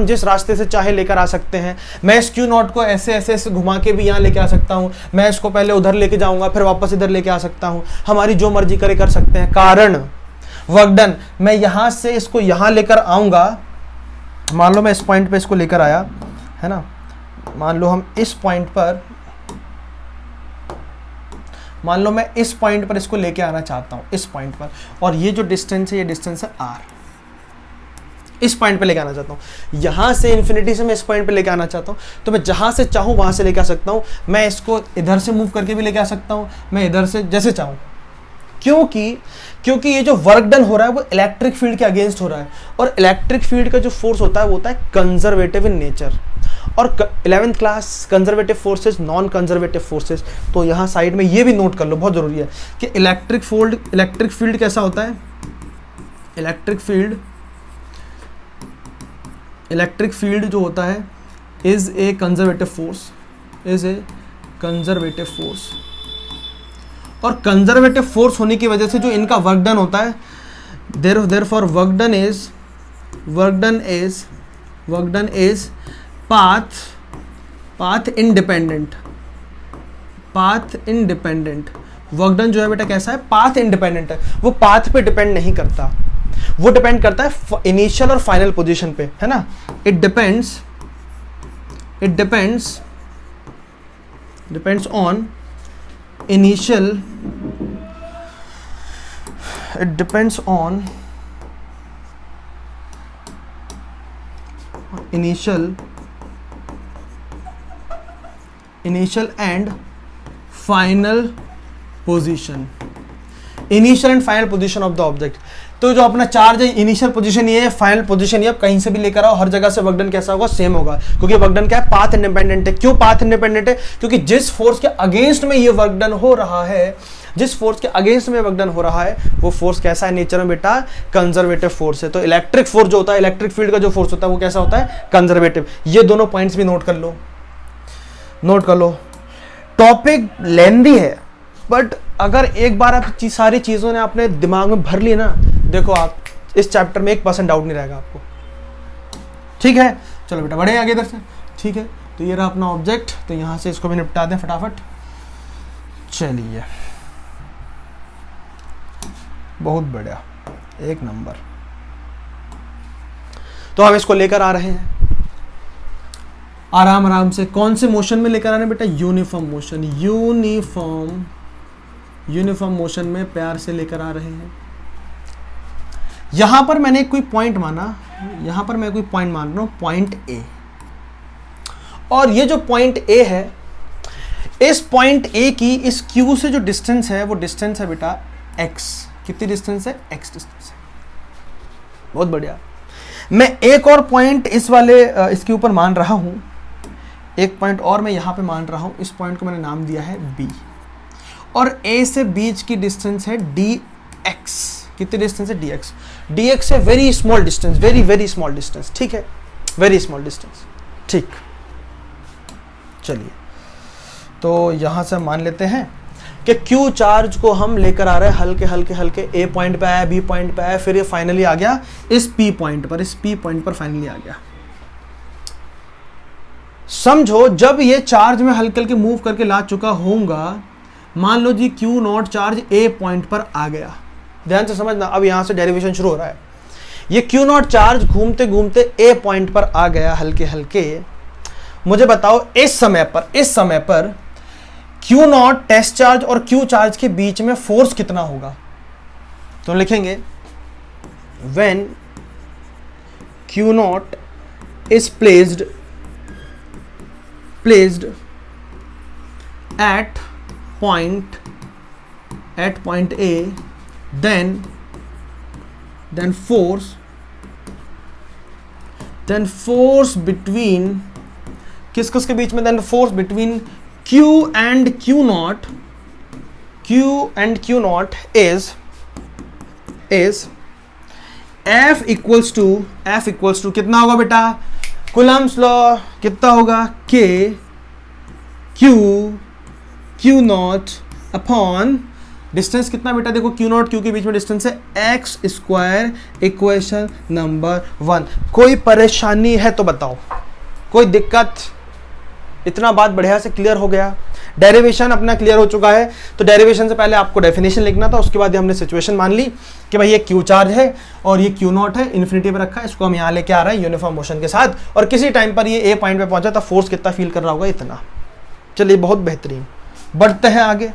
जिस रास्ते से चाहे लेकर आ सकते हैं। मैं इस क्यू नॉट को ऐसे ऐसे ऐसे घुमा के भी यहाँ लेके आ सकता हूँ, मैं इसको पहले उधर लेके जाऊंगा फिर वापस इधर लेके आ सकता हूँ, हमारी जो मर्जी करे कर सकते हैं। कारण वर्क डन, मैं यहां से इसको यहां लेकर आऊंगा, मान लो मैं इस पॉइंट पे इसको लेकर आया है ना, मान लो हम इस पॉइंट पर, मान लो मैं इस पॉइंट पर इसको लेके आना चाहता हूं, इस पॉइंट पर, और ये जो डिस्टेंस है ये डिस्टेंस है r, इस पॉइंट पे लेके आना चाहता हूं, यहां से इन्फिनिटी से मैं इस पॉइंट पे लेके आना चाहता हूं, तो मैं जहां से चाहूं वहां से लेके आ सकता हूं। मैं इसको इधर से मूव करके भी लेके आ सकता हूं, मैं इधर से जैसे चाहूं, क्योंकि ये जो वर्क डन हो रहा है वो इलेक्ट्रिक फील्ड के अगेंस्ट हो रहा है, और इलेक्ट्रिक फील्ड का जो फोर्स होता है वो होता है कंजर्वेटिव इन नेचर। और 11th class conservative forces, non conservative forces, तो यहाँ साइड में ये भी नोट कर लो, बहुत जरूरी है कि इलेक्ट्रिक फील्ड कैसा होता है। इलेक्ट्रिक फील्ड जो होता है इज ए कंजर्वेटिव फोर्स, और कंजर्वेटिव फोर्स होने की वजह से जो इनका वर्क डन होता है, therefore work done is path independent. Work done जो है बेटा कैसा है, पाथ इंडिपेंडेंट है, वो पाथ पे डिपेंड नहीं करता, वो डिपेंड करता है इनिशियल और फाइनल पोजीशन पे, है ना। It depends on initial and final position of the object। तो जो अपना चार्ज है इनिशियल पोजीशन ये है, फाइनल पोजीशन ये, अब कहीं से भी लेकर आओ हर जगह से वर्क डन कैसा होगा, सेम होगा, क्योंकि वर्क डन क्या है, पाथ इंडिपेंडेंट है। क्यों पाथ इंडिपेंडेंट है? क्योंकि जिस फोर्स के अगेंस्ट में ये वर्क डन हो रहा है, वो फोर्स कैसा है नेचर में बेटा, कंजर्वेटिव फोर्स है। तो इलेक्ट्रिक फोर्स जो होता है, इलेक्ट्रिक फील्ड का जो फोर्स होता है वो कैसा होता है, कंजर्वेटिव। ये दोनों पॉइंट्स भी नोट कर लो। टॉपिक लेंदी है, बट अगर एक बार आप सारी चीजों ने अपने दिमाग में भर ली ना, देखो आप इस चैप्टर में 1% डाउट नहीं रहेगा आपको। ठीक है, चलो बेटा बढ़े आगे इधर से। ठीक है, तो ये रहा अपना ऑब्जेक्ट, तो यहां से इसको भी निपटा दें फटाफट। चलिए, बहुत बढ़िया, एक नंबर। तो हम इसको लेकर आ रहे हैं आराम से। कौन से मोशन में लेकर आने बेटा, यूनिफॉर्म मोशन में प्यार से लेकर आ रहे हैं। यहां पर मैंने कोई पॉइंट माना, यहां पर मैं कोई पॉइंट मान रहा हूं, पॉइंट ए, और ये जो पॉइंट ए है, इस पॉइंट ए की इस क्यू से जो डिस्टेंस है वो डिस्टेंस है बेटा x। कितनी डिस्टेंस है, x डिस्टेंस है। बहुत बढ़िया। मैं एक और पॉइंट इस वाले इसके ऊपर मान रहा हूं, एक पॉइंट और मैं यहां पे मान रहा हूं, इस पॉइंट को मैंने नाम दिया है b, और a से बीच की डिस्टेंस है dx। कितनी डिस्टेंस है, dx है very small distance, very small distance. ठीक है, वेरी स्मॉल डिस्टेंस। ठीक, चलिए, तो यहां से मान लेते हैं कि Q चार्ज को हम लेकर आ रहे हैं हल्के A पॉइंट पे आया, B पॉइंट पे आया, फिर ये फाइनली आ गया इस P पॉइंट पर फाइनली आ गया। समझो जब ये चार्ज में हल्के मूव करके ला चुका होऊंगा, मान लो जी Q not charge A point पर आ गया। ध्यान से समझना, अब यहां से डेरिवेशन शुरू हो रहा है। ये Q नॉट चार्ज घूमते घूमते A पॉइंट पर आ गया हल्के। मुझे बताओ इस समय पर Q नॉट टेस्ट चार्ज और Q चार्ज के बीच में फोर्स कितना होगा। तो लिखेंगे when Q not is placed at point A, then force between किस के बीच में, then force between Q and Q naught is F equals to कितना होगा बेटा, कूलम्ब्स लॉ कितना होगा, K Q not upon distance कितना बेटा, देखो क्यू नॉट क्यू के बीच में डिस्टेंस है एक्स स्क्वायर, इक्वेशन नंबर 1। कोई परेशानी है तो बताओ, कोई दिक्कत? इतना बात बढ़िया से क्लियर हो गया, डेरिवेशन अपना क्लियर हो चुका है। तो डेरिवेशन से पहले आपको डेफिनेशन लिखना था, उसके बाद हमने सिचुएशन मान ली कि भाई ये क्यू चार्ज है और ये क्यू नॉट है, इन्फिनिटी पे रखा है, इसको हम यहाँ लेके आ रहे हैं यूनिफॉर्म मोशन के साथ, और किसी टाइम पर ये ए पॉइंट पे पहुंचा था, फोर्स कितना फील कर रहा होगा, इतना। चलिए बहुत बेहतरीन, बढ़ते हैं आगे।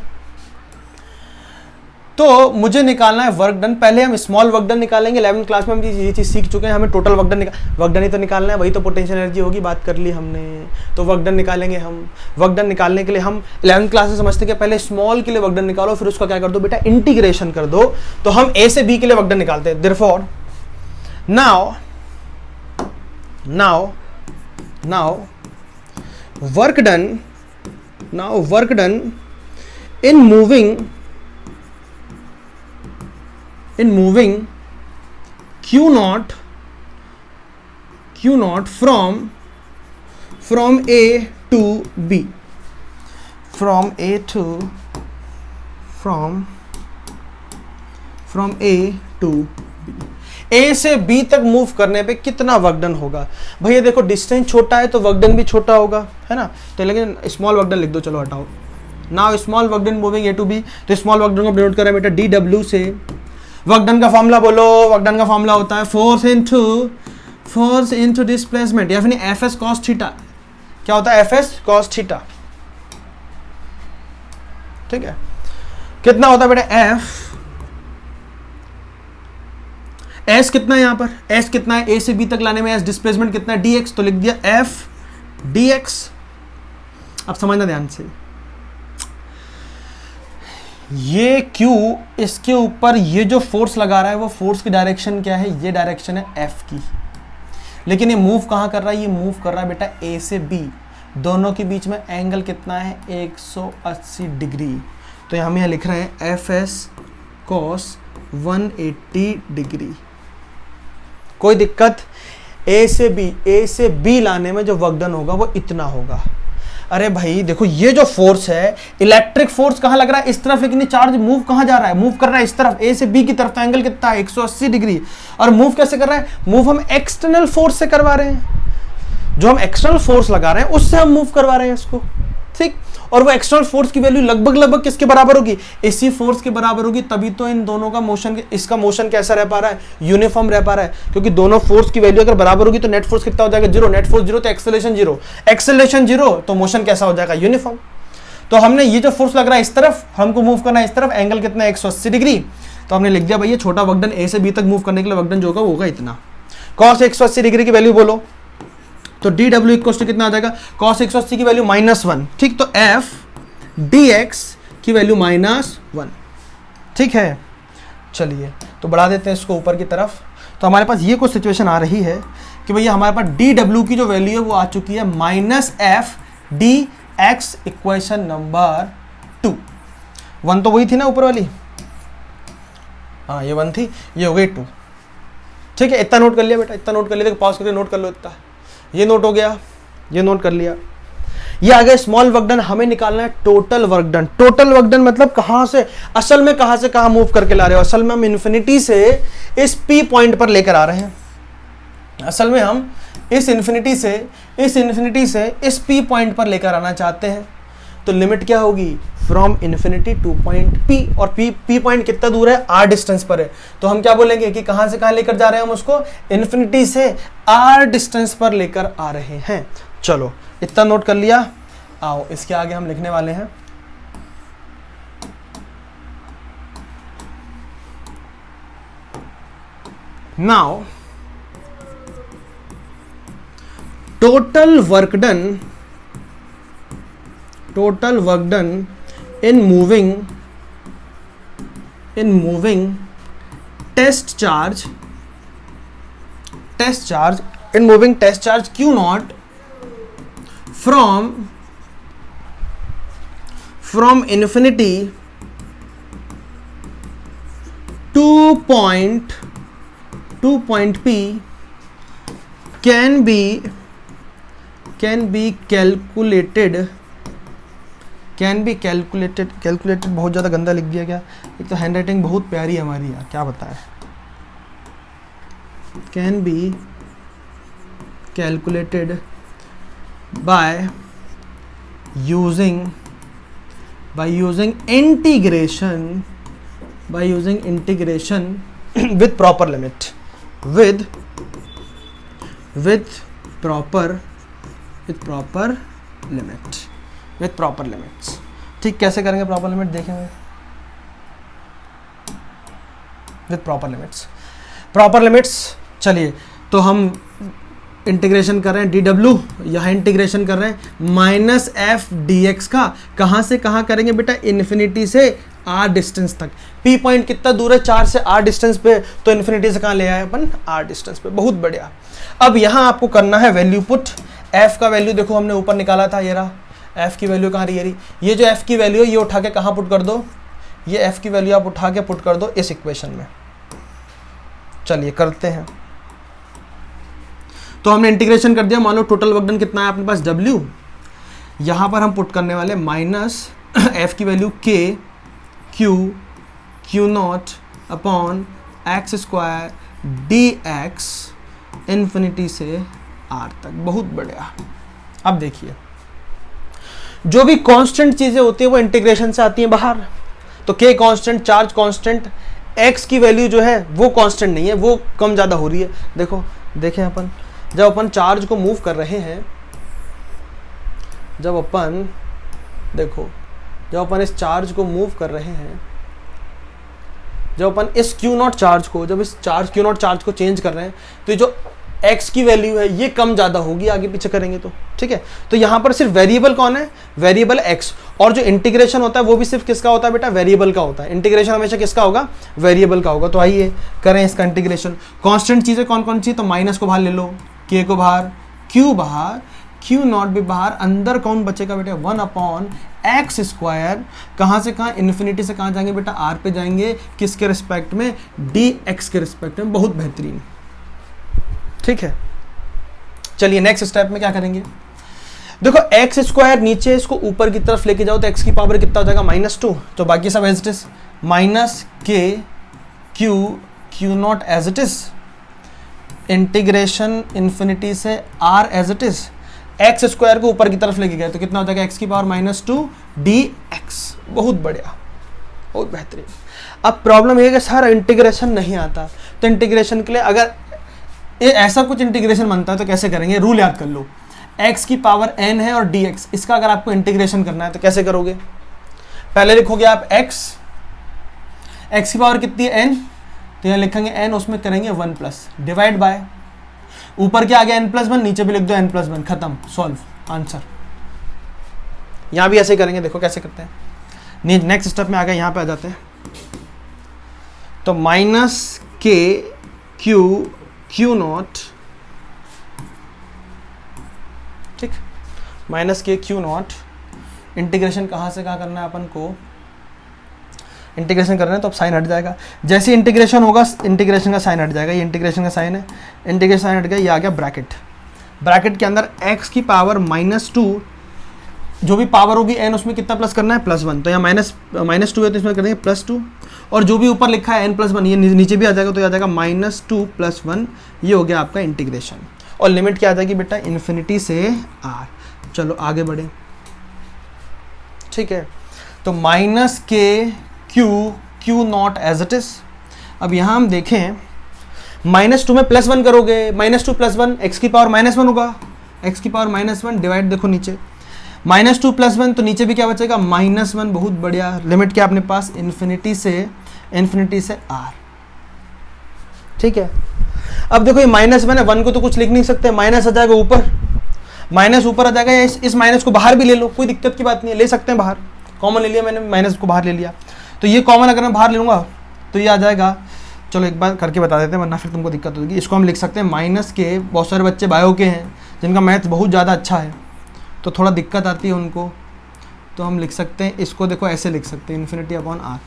तो मुझे निकालना है वर्क डन। पहले हम स्मॉल वर्क डन निकालेंगे, 11वीं क्लास में हम ये चीज़ सीख चुके हैं, हमें टोटल वर्क डन ही तो निकालना है, वही तो पोटेंशियल एनर्जी होगी, बात कर ली हमने। तो वर्क डन निकालेंगे हम। वर्क डन निकालने के लिए हम 11वीं क्लास में समझते हैं कि पहले स्मॉल के लिए वर्क डन निकालो, फिर उसका क्या कर दो बेटा, इंटीग्रेशन कर दो। तो हम ए से बी के लिए वर्क डन निकालते हैं। Therefore now work done in moving Q naught from A to B, from A to B, A से B तक मूव करने पे कितना वर्क डन होगा? भैया देखो डिस्टेंस छोटा है तो वर्क डन भी छोटा होगा, है ना। तो लेकिन स्मॉल वर्क डन लिख दो, चलो हटाओ। Now small work done moving A to B, तो स्मॉल वर्क डन को डिनोट करें बेटा DW से। वर्क डन का फॉर्मूला बोलो। वर्क डन का फॉर्मूला होता है फोर्स इनटू डिस्प्लेसमेंट, या फिर एफ एस कॉस थीटा। क्या होता है? एफ एस कॉस थीटा, ठीक है। कितना होता है बेटा? एस कितना है यहां पर? एस कितना है? ए से बी तक लाने में एस डिस्प्लेसमेंट कितना है? dx, तो लिख दिया एफ dx। अब समझना ध्यान से, ये Q, इसके ऊपर ये जो फोर्स लगा रहा है वो फोर्स की डायरेक्शन क्या है? ये डायरेक्शन है F की। लेकिन ये मूव कहाँ कर रहा है? ये मूव कर रहा है बेटा A से B, दोनों के बीच में एंगल कितना है? 180 डिग्री। तो हम यहाँ लिख रहे हैं FS cos 180 डिग्री। कोई दिक्कत? A से B लाने में जो वर्क डन होगा वो इतना होगा। अरे भाई देखो, ये जो फोर्स है, इलेक्ट्रिक फोर्स कहाँ लग रहा है? इस तरफ, लेकिन ये चार्ज मूव कहाँ जा रहा है? मूव कर रहा है इस तरफ, ए से बी की तरफ। तो एंगल कितना है? 180 डिग्री। और मूव कैसे कर रहा है? मूव हम एक्सटर्नल फोर्स से करवा रहे हैं, जो हम एक्सटर्नल फोर्स लगा रहे हैं उससे हम मूव करवा रहे हैं इसको, ठीक। और वो एक्सटर्नल फोर्स की वैल्यू लगभग किसके बराबर होगी? इसी फोर्स के बराबर होगी, तभी तो इन दोनों का मोशन, इसका मोशन कैसा रह पा रहा है? यूनिफॉर्म रह पा रहा है, क्योंकि दोनों फोर्स की वैल्यू अगर बराबर होगी तो नेट फोर्स कितना हो जाएगा? 0। नेट फोर्स 0 तो एक्सेलरेशन 0, तो मोशन कैसा हो जाएगा? यूनिफॉर्म। तो हमने ये जो फोर्स लग रहा है इस तरफ, हमको मूव करना है इस तरफ, एंगल कितना है? 180 डिग्री। तो हमने लिख दिया भैया छोटा वर्क डन ए से बी तक मूव करने के लिए वर्क डन जो होगा वो होगा इतना। कॉस 180 डिग्री की वैल्यू बोलो, तो DW इक्वल टू कितना आ जाएगा? कॉस 180 की वैल्यू -1, ठीक। तो F dx की वैल्यू -1, ठीक है। चलिए तो बढ़ा देते हैं इसको ऊपर की तरफ। तो हमारे पास ये कुछ सिचुएशन आ रही है कि भैया हमारे पास DW की जो वैल्यू है वो आ चुकी है -F dx, इक्वेशन नंबर 2। 1 तो वही थी ना ऊपर वाली, हाँ ये 1 थी, ये हो गई 2, ठीक है। इतना नोट कर लिया बेटा, इतना नोट कर लिया, देखो पॉज करके नोट कर लो इतना। ये नोट हो गया, ये नोट कर लिया। ये आ गया स्मॉल वर्क डन। हमें निकालना है total work done. Total work done मतलब कहां से, असल में कहां से कहां मूव करके ला रहे हो? असल में हम इन्फिनिटी से इस P पॉइंट पर लेकर आ रहे हैं। असल में हम इस इन्फिनिटी से इस P पॉइंट पर लेकर आना चाहते हैं। तो लिमिट क्या होगी? From infinity two point P, और P पॉइंट कितना दूर है? R डिस्टेंस पर है। तो हम क्या बोलेंगे कि कहां से कहां लेकर जा रहे हैं हम उसको? इन्फिनिटी से R डिस्टेंस पर लेकर आ रहे हैं। चलो इतना नोट कर लिया। आओ इसके आगे हम लिखने वाले हैं now total work done in moving test charge Q naught from infinity to point P can be calculated can be calculated, calculated बहुत ज़्यादा गंदा लिख दिया क्या, एक तो हैंड राइटिंग बहुत प्यारी है हमारी यार, क्या बताएं। Can be calculated by using integration, by using integration with proper limit, with proper limits। ठीक, कैसे करेंगे प्रॉपर लिमिट देखेंगे। विथ प्रॉपर लिमिट्स चलिए, तो हम इंटीग्रेशन कर रहे हैं dw, यहाँ इंटीग्रेशन कर रहे हैं माइनस एफ डी एक्स का, कहाँ से कहाँ करेंगे बेटा, इन्फिनिटी से r डिस्टेंस तक। p पॉइंट कितना दूर है, 4 से r डिस्टेंस पे, तो इन्फिनिटी से कहाँ ले आए अपन, r डिस्टेंस पे। बहुत बढ़िया। अब यहाँ आपको करना है वैल्यू पुट। f का वैल्यू देखो हमने ऊपर निकाला था, ये रहा f की वैल्यू कहाँ रही, ये जो f की वैल्यू है ये उठा के कहाँ पुट कर दो, ये f की वैल्यू आप उठा के पुट कर दो इस इक्वेशन में। चलिए करते हैं। तो हमने इंटीग्रेशन कर दिया, मान लो टोटल वर्क डन कितना है अपने पास w, यहाँ पर हम पुट करने वाले माइनस f की value k Q naught upon x square D x infinity से r तक। बहुत बढ़िया। अब देखिए, जो भी कांस्टेंट चीजें होती है वो इंटीग्रेशन से आती हैं बाहर। तो k constant, charge constant, x की वैल्यू जो है वो कांस्टेंट नहीं है, वो कम ज़्यादा हो रही है। देखो देखें अपन, जब अपन चार्ज को मूव कर रहे हैं, जब अपन इस चार्ज को मूव कर रहे हैं, जब अपन इस क्यू नॉट चार्ज को, जब इस चार्ज क्यू नॉट चार्ज को चेंज कर रहे हैं, तो ये जो x की वैल्यू है ये कम ज़्यादा होगी आगे पीछे करेंगे तो, ठीक है। तो यहाँ पर सिर्फ वेरिएबल कौन है, वेरिएबल x, और जो इंटीग्रेशन होता है वो भी सिर्फ किसका होता है बेटा, वेरिएबल का होता है। इंटीग्रेशन हमेशा किसका होगा, वेरिएबल का होगा। तो आइए करें इसका इंटीग्रेशन। कांस्टेंट चीज़ें कौन कौन सी, तो माइनस को बाहर ले लो, k को बाहर, क्यू नॉट भी बाहर, अंदर कौन बचेगा बेटा, 1 अपॉन एक्स स्क्वायर, कहाँ से कहाँ, इन्फिनिटी से कहाँ जाएंगे बेटा, r पे जाएंगे, किसके रिस्पेक्ट में, dx के रिस्पेक्ट में। बहुत बेहतरीन, ठीक है। चलिए नेक्स्ट स्टेप में क्या करेंगे, देखो एक्स स्क्वायर नीचे, इसको ऊपर की तरफ लेके जाओ तो x की पावर कितना हो जाएगा, -2। तो बाकी सब as it is, minus k q naught as it is, integration infinity से r as it is, x square को ऊपर की तरफ लेके गए तो कितना हो जाएगा, x की पावर -2 dx। बहुत बढ़िया, बहुत बेहतरीन। अब प्रॉब्लम ये है कि सारा इंटीग्रेशन नहीं आता, तो इंटीग्रेशन के लिए अगर ये ऐसा कुछ इंटीग्रेशन बनता है तो कैसे करेंगे, रूल याद कर लो, x की पावर n है और dx, इसका अगर आपको इंटीग्रेशन करना है तो कैसे करोगे, पहले लिखोगे आप x की पावर कितनी है, n, तो यहाँ लिखेंगे n, उसमें करेंगे 1 प्लस, डिवाइड बाय, ऊपर क्या आ गया n+1, नीचे भी लिख दो n+1, खत्म, सॉल्व, आंसर। यहाँ भी ऐसे ही करेंगे, देखो कैसे करते हैं। नेक्स्ट स्टेप में आ गए, यहाँ पे आ जाते हैं। तो माइनस के क्यू नॉट, ठीक, minus k q not, integration कहाँ से कहाँ करना है अपन को, इंटीग्रेशन कर रहे हैं तो अब साइन हट जाएगा, जैसे इंटीग्रेशन होगा इंटीग्रेशन का साइन हट जाएगा, ये इंटीग्रेशन का साइन है, इंटीग्रेशन साइन हट गया, ये आ गया ब्रैकेट के अंदर x की पावर -2, जो भी पावर होगी n उसमें कितना प्लस करना है, +1, तो यहाँ -2 है तो इसमें करेंगे +2, और जो भी ऊपर लिखा है n+1 ये नीचे भी आ जाएगा, तो आ जाएगा -2 + 1, ये हो गया आपका इंटीग्रेशन, और लिमिट क्या आ जाएगी बेटा, इन्फिनिटी से r। चलो आगे बढ़े, ठीक है। तो minus k q naught as it is. अब यहाँ हम देखें, -2 में +1 करोगे, -2 + 1 x की पावर -1 होगा, x की पावर -1 डिवाइड, देखो नीचे -2 + 1, तो नीचे भी क्या बचेगा, -1। बहुत बढ़िया। लिमिट क्या अपने पास, इन्फिनिटी से r, ठीक है। अब देखो ये -1 है, 1 को तो कुछ लिख नहीं सकते, माइनस आ जाएगा ऊपर, माइनस ऊपर आ जाएगा, इस माइनस को बाहर भी ले लो, कोई दिक्कत की बात नहीं है, ले सकते हैं बाहर, कॉमन ले लिया मैंने, माइनस को बाहर ले लिया, तो ये कॉमन अगर मैं बाहर ले लूँगा तो ये आ जाएगा। चलो एक बार करके बता देते हैं वरना फिर तुमको दिक्कत होगी। इसको हम लिख सकते हैं माइनस के, बहुत सारे बच्चे बायो के हैं जिनका मैथ बहुत ज़्यादा अच्छा है तो थोड़ा दिक्कत आती है उनको, तो हम लिख सकते हैं इसको, देखो ऐसे लिख सकते हैं, इन्फिनिटी अपॉन r।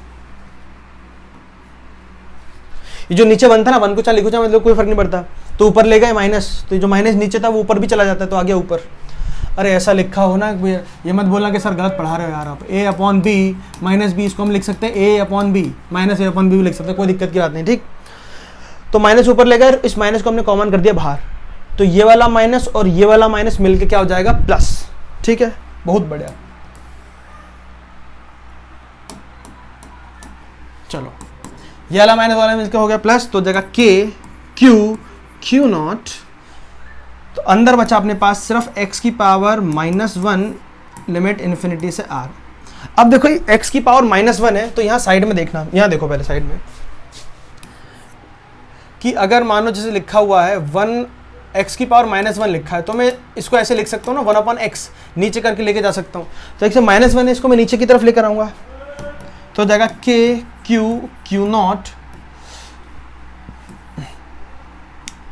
ये जो नीचे बनता है ना, 1 को चाहे लिखो चाहे मतलब कोई फर्क नहीं पड़ता, तो ऊपर ले गए माइनस, तो जो माइनस नीचे था वो ऊपर भी चला जाता है, तो आ गया ऊपर। अरे ऐसा लिखा हो ना, ये मत बोलना कि सर गलत पढ़ा रहे हो यार आप, a upon b minus b, इसको हम लिख सकते हैं a upon b minus a upon b भी लिख सकते हैं, कोई दिक्कत की बात नहीं, ठीक। तो माइनस ऊपर लेकर इस माइनस को हमने कॉमन कर दिया बाहर, तो ये वाला माइनस और ये वाला माइनस मिलके क्या हो जाएगा, प्लस, ठीक है, बहुत बढ़िया। चलो ये वाला माइनस वाला मिलकर हो गया प्लस, तो जगह के क्यू क्यू नॉट, तो अंदर बचा अपने पास सिर्फ x की पावर -1 लिमिट इन्फिनिटी से r। अब देखो x की पावर -1 है, तो यहाँ साइड में देखना, यहाँ देखो पहले साइड में कि अगर मानो जैसे लिखा हुआ है 1 x की पावर -1 लिखा है, तो मैं इसको ऐसे लिख सकता हूँ ना 1/x, नीचे करके लेके जा सकता हूँ, तो एक से -1 है, इसको मैं नीचे की तरफ लेकर आऊँगा, तो जाएगा k क्यू नॉट,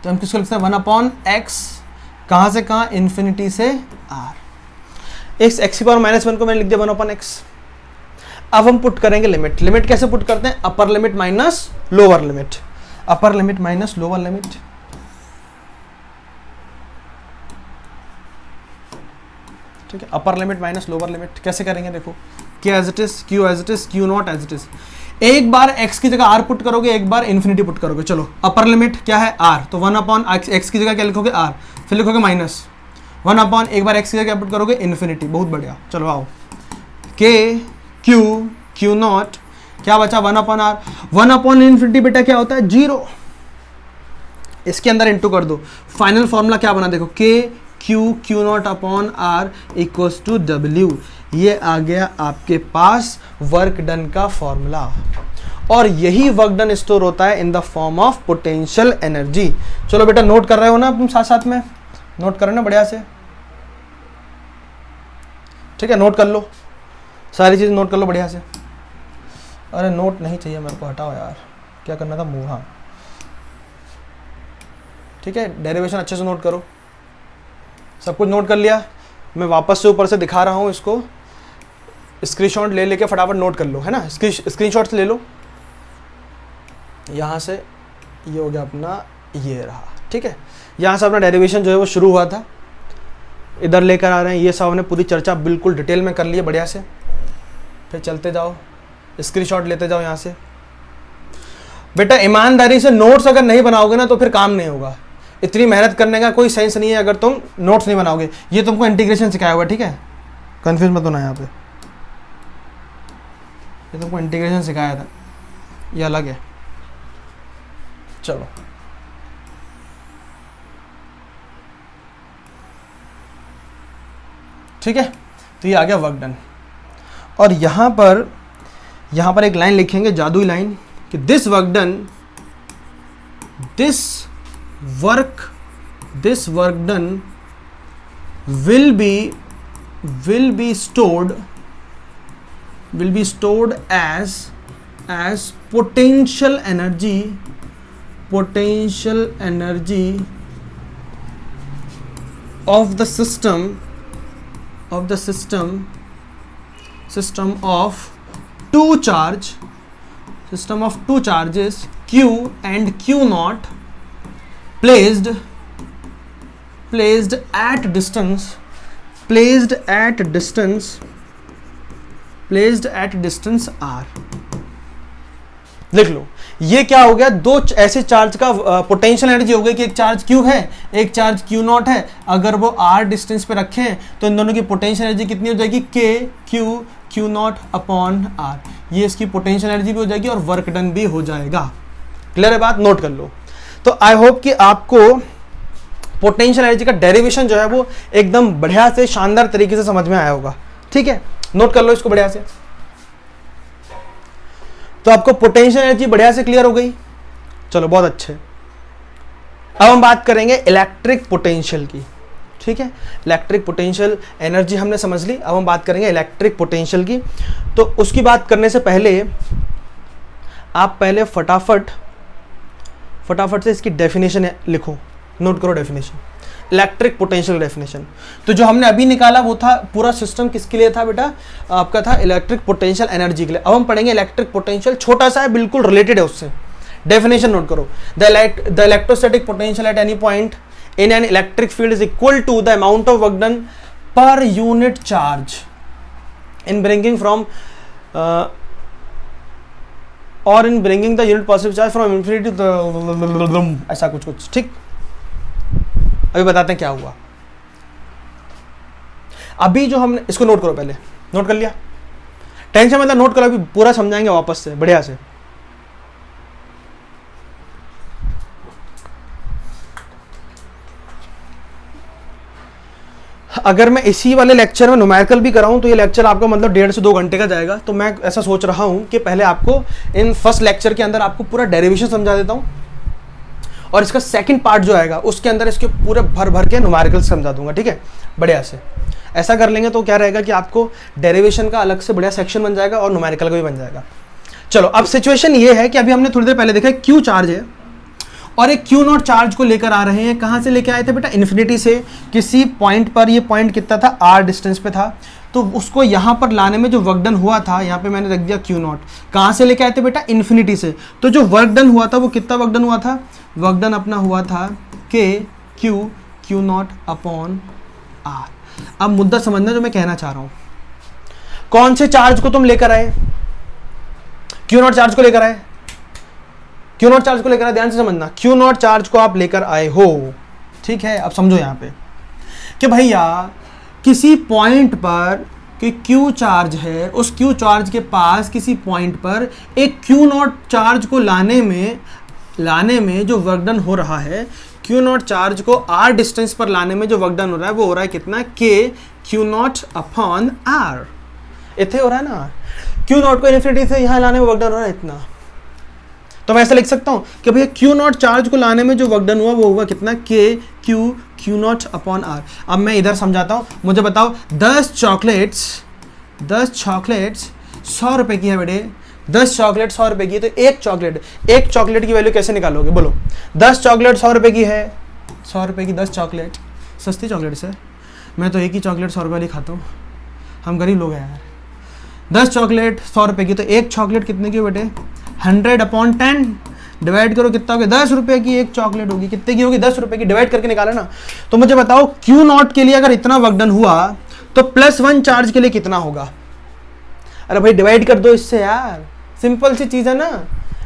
तो हम किसको लिखते हैं 1/x, कहाँ से कहाँ, इन्फिनिटी से r। इस x की पावर -1 को मैंने लिख दिया 1/x। अब हम पुट करेंगे लिमिट, लिमिट कैसे पुट करते हैं, upper limit minus lower limit, upper limit minus lower limit, ठीक है, upper limit minus lower limit कैसे करेंगे, देखो k as it is, q as it is, q naught as it is, एक बार x की जगह r पुट करोगे, एक बार इन्फिनिटी पुट करोगे। चलो अपर लिमिट क्या है r, तो 1/x की जगह क्या लिखोगे r, फिर लिखोगे माइनस 1/, एक बार x की जगह पुट करोगे इन्फिनिटी, बहुत बढ़िया। चलो आओ k q नॉट क्या बचा 1/r, 1/इन्फिनिटी बेटा क्या होता है 0, इसके अंदर इंटू कर दो, फाइनल फॉर्मूला क्या बना देखो, q naught upon r equals to W, ये आ गया आपके पास वर्क डन का फॉर्मूला, और यही वर्क डन स्टोर होता है in the form of potential energy. चलो बेटा नोट कर रहे हो ना तुम, साथ साथ में नोट करो ना बढ़िया से, ठीक है, नोट कर लो, सारी चीज़ नोट कर लो बढ़िया से। अरे नोट नहीं चाहिए मेरे को, हटाओ यार, क्या करना था मुँह, हाँ ठीक है, डेरिवेशन अच्छे से नोट करो, सब कुछ नोट कर लिया, मैं वापस से ऊपर से दिखा रहा हूँ इसको, स्क्रीनशॉट ले लेके फटाफट नोट कर लो, है ना, स्क्रीनशॉट ले लो, यहाँ से ये हो गया अपना, ये रहा, ठीक है, यहाँ से अपना डेरिवेशन जो है वो शुरू हुआ था, इधर लेकर आ रहे हैं, ये सब हमने पूरी चर्चा बिल्कुल डिटेल में कर ली है बढ़िया से, फिर चलते जाओ, स्क्रीनशॉट लेते जाओ यहाँ से। बेटा ईमानदारी से नोट्स अगर नहीं बनाओगे ना तो फिर काम नहीं होगा, इतनी मेहनत करने का कोई सेंस नहीं है अगर तुम नोट्स नहीं बनाओगे। ये तुमको इंटीग्रेशन सिखाया हुआ, ठीक है, कंफ्यूज मत होना यहाँ पे, ये तुमको इंटीग्रेशन सिखाया था, ये अलग है। चलो ठीक है, तो ये आ गया वर्क डन, और यहाँ पर एक लाइन लिखेंगे, जादुई लाइन, कि this work done, this work done will be stored as potential energy of the system of two charges Q and Q naught placed at distance r। लिख लो, ये क्या हो गया, दो ऐसे चार्ज का पोटेंशियल एनर्जी हो गई कि एक चार्ज Q है, एक चार्ज Q नॉट है, अगर वो r डिस्टेंस पे रखे हैं तो इन दोनों की पोटेंशियल एनर्जी कितनी हो जाएगी, Q नॉट अपॉन r, ये इसकी पोटेंशियल एनर्जी भी हो जाएगी और वर्क डन भी हो जाएगा। क्लियर है बात, नोट कर लो। तो आई होप कि आपको पोटेंशियल एनर्जी का डेरिवेशन जो है वो एकदम बढ़िया से शानदार तरीके से समझ में आया होगा, ठीक है, नोट कर लो इसको बढ़िया से। तो आपको पोटेंशियल एनर्जी बढ़िया से क्लियर हो गई, चलो बहुत अच्छे। अब हम बात करेंगे इलेक्ट्रिक पोटेंशियल की, ठीक है, इलेक्ट्रिक पोटेंशियल एनर्जी हमने समझ ली, अब हम बात करेंगे इलेक्ट्रिक पोटेंशियल की। तो उसकी बात करने से पहले आप पहले फटाफट से इसकी डेफिनेशन लिखो, नोट करो डेफिनेशन, इलेक्ट्रिक पोटेंशियल डेफिनेशन। तो जो हमने अभी निकाला वो था पूरा सिस्टम किसके लिए था बेटा, आपका था इलेक्ट्रिक पोटेंशियल एनर्जी के लिए। अब हम पढ़ेंगे इलेक्ट्रिक पोटेंशियल, छोटा सा है, बिल्कुल रिलेटेड है उससे। डेफिनेशन नोट करो, the electrostatic potential at any point in an electric field is equal to the amount of work done पर unit charge in bringing from और in bringing the unit positive charge from infinity to, ऐसा कुछ कुछ, ठीक। अभी बताते हैं क्या हुआ। अभी जो हमने, इसको नोट करो, पहले नोट कर लिया, टेंशन मतलब नोट करो, अभी पूरा समझाएंगे वापस से बढ़िया से। अगर मैं इसी वाले लेक्चर में न्यूमेरिकल भी कराऊं तो ये लेक्चर आपका मतलब 1.5 से 2 घंटे का जाएगा। तो मैं ऐसा सोच रहा हूं कि पहले आपको इन फर्स्ट लेक्चर के अंदर आपको पूरा डेरिवेशन समझा देता हूं, और इसका सेकंड पार्ट जो आएगा उसके अंदर इसके पूरे भर भर के न्यूमेरिकल समझा दूंगा, ठीक है, बढ़िया से। ऐसा कर लेंगे तो क्या रहेगा कि आपको डेरिवेशन का अलग से बढ़िया सेक्शन बन जाएगा और न्यूमेरिकल का भी बन जाएगा। चलो, अब सिचुएशन ये है कि अभी हमने थोड़ी देर पहले देखा क्यू चार्ज है और एक क्यू नॉट चार्ज को लेकर आ रहे हैं। कहाँ से लेकर आए थे बेटा? इन्फिनिटी से। किसी पॉइंट पर, ये पॉइंट कितना था? आर डिस्टेंस पे था। तो उसको यहाँ पर लाने में जो वर्क डन हुआ था, यहाँ पे मैंने रख दिया क्यू नॉट। कहाँ से लेके आए थे बेटा? इन्फिनिटी से। तो जो वर्क डन हुआ था वो कितना वर्क डन हुआ था? वर्क डन अपना हुआ था के क्यू नॉट अपॉन आर। अब मुद्दा समझना जो मैं कहना चाह रहा हूँ। कौन से चार्ज को तुम लेकर आए? क्यू नॉट चार्ज को लेकर आए। क्यू नॉट चार्ज को लेकर आए, ध्यान से समझना, क्यू नॉट चार्ज को आप लेकर आए हो, ठीक है। अब समझो यहाँ पे कि भैया किसी पॉइंट पर कि क्यू चार्ज है, उस क्यू चार्ज के पास किसी पॉइंट पर एक क्यू नॉट चार्ज को लाने में जो वर्क डन हो रहा है, क्यू नॉट चार्ज को आर डिस्टेंस पर लाने में जो वर्क डन हो रहा है वो हो रहा है कितना? के क्यू नॉट अपॉन आर। इतने हो रहा है ना। क्यू नॉट को इन्फिनिटी से यहाँ लाने में वर्क डन हो रहा है इतना। तो मैं ऐसा लिख सकता हूँ कि भैया क्यू नॉट चार्ज को लाने में जो वर्क डन हुआ वो हुआ कितना? के क्यू नॉट अपॉन आर। अब मैं इधर समझाता हूँ, मुझे बताओ 10 चॉकलेट्स 100 रुपए की है बेटे। 10 चॉकलेट 100 रुपए की है, तो एक चॉकलेट की वैल्यू कैसे निकालोगे? बोलो। 10 चॉकलेट 100 रुपए की है, 100 रुपए की 10 चॉकलेट, सस्ती चॉकलेट है। मैं तो एक ही चॉकलेट 100 रुपए वाली खाता हूँ, हम गरीब लोग हैं यार। 10 चॉकलेट 100 रुपए की, तो एक चॉकलेट कितने की बेटे? 100 अपॉन 10 डिवाइड करो, कितना होगा? 10 रुपए की एक चॉकलेट होगी। कितने की होगी? 10 रुपए की। डिवाइड करके निकाला ना। तो मुझे बताओ क्यू नॉट के लिए अगर इतना वर्क डन हुआ तो +1 चार्ज के लिए कितना होगा? अरे भाई डिवाइड कर दो इससे यार, सिंपल सी चीज है ना,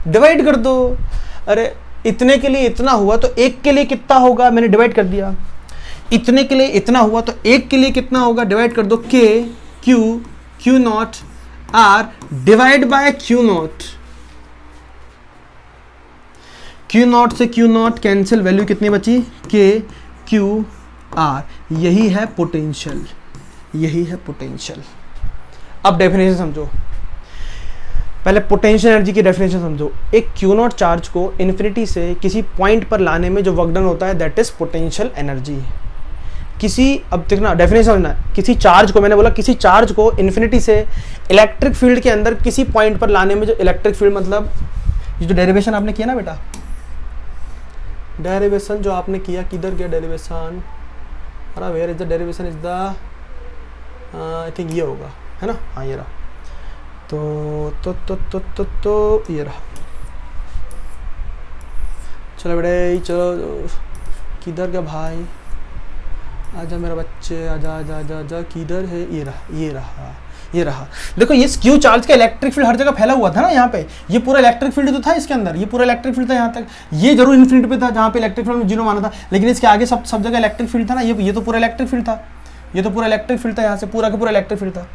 डिवाइड कर दो। अरे इतने के लिए इतना हुआ तो एक के लिए कितना होगा? मैंने डिवाइड कर दिया। इतने के लिए इतना हुआ तो एक के लिए कितना होगा? डिवाइड कर दो। K q naught r divide by q naught. Q naught से क्यू नॉट कैंसिल, वैल्यू कितनी बची? के क्यू आर। यही है पोटेंशियल, यही है पोटेंशियल। अब डेफिनेशन समझो, पहले पोटेंशियल एनर्जी की डेफिनेशन समझो। एक क्यू नॉट चार्ज को इन्फिनिटी से किसी पॉइंट पर लाने में जो वर्क डन होता है दैट इज पोटेंशियल एनर्जी। अब देखना डेफिनेशन समझना, किसी चार्ज को, मैंने बोला किसी चार्ज को इन्फिनिटी से इलेक्ट्रिक फील्ड के अंदर किसी पॉइंट पर लाने में जो इलेक्ट्रिक फील्ड, मतलब ये जो डेरिवेशन आपने किया ना बेटा, डेरिवेशन जो आपने किया, किधर गया डेरिवेशन? अरे where is the derivation? Is the I think ये होगा, है ना? हाँ ये रहा। तो ये रहा। चलो बेटे चलो, किधर गया भाई? आजा मेरा बच्चे, आजा आजा आजा आजा, किधर है? ये रहा। देखो ये क्यू चार्ज का इलेक्ट्रिक फील्ड हर जगह फैला हुआ था ना। यहाँ पे ये पूरा इलेक्ट्रिक फील्ड तो था इसके अंदर, ये पूरा इलेक्ट्रिक फील्ड था यहाँ तक। ये जरूर इन्फिनिटी पे था जहाँ पे इलेक्ट्रिक फील्ड 0 माना था, लेकिन इसके आगे सब जगह इलेक्ट्रिक फील्ड था ना। ये तो पूरा इलेक्ट्रिक फील्ड था, ये तो पूरा इलेक्ट्रिक फील्ड था, यहाँ से पूरा का पूरा इलेक्ट्रिक फील्ड था।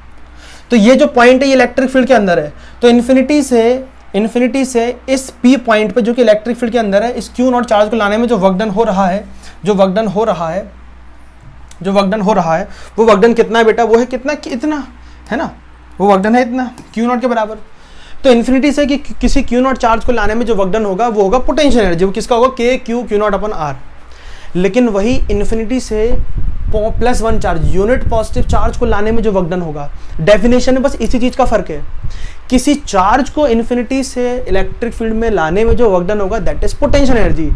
तो ये जो पॉइंट है ये इलेक्ट्रिक फील्ड के अंदर है। तो इन्फिनिटी से इस पी पॉइंट पे जो कि इलेक्ट्रिक फील्ड के अंदर है, इस क्यू नॉट चार्ज को लाने में जो वर्क डन हो रहा है, वो वर्क डन कितना है बेटा? वो है कितना? इतना है ना, वो वर्क डन है इतना, क्यू नॉट के बराबर। तो इन्फिनिटी से कि किसी क्यू नॉट चार्ज को लाने में जो वर्क डन होगा वो होगा पोटेंशियल एनर्जी। वो किसका होगा? के क्यू नॉट अपन आर। लेकिन वही इन्फिनिटी से +1 चार्ज, यूनिट पॉजिटिव चार्ज को लाने में जो वर्क डन होगा, डेफिनेशन में बस इसी चीज का फर्क है। किसी चार्ज को इन्फिनिटी से इलेक्ट्रिक फील्ड में लाने में जो वर्क डन होगा दैट इज पोटेंशियल एनर्जी।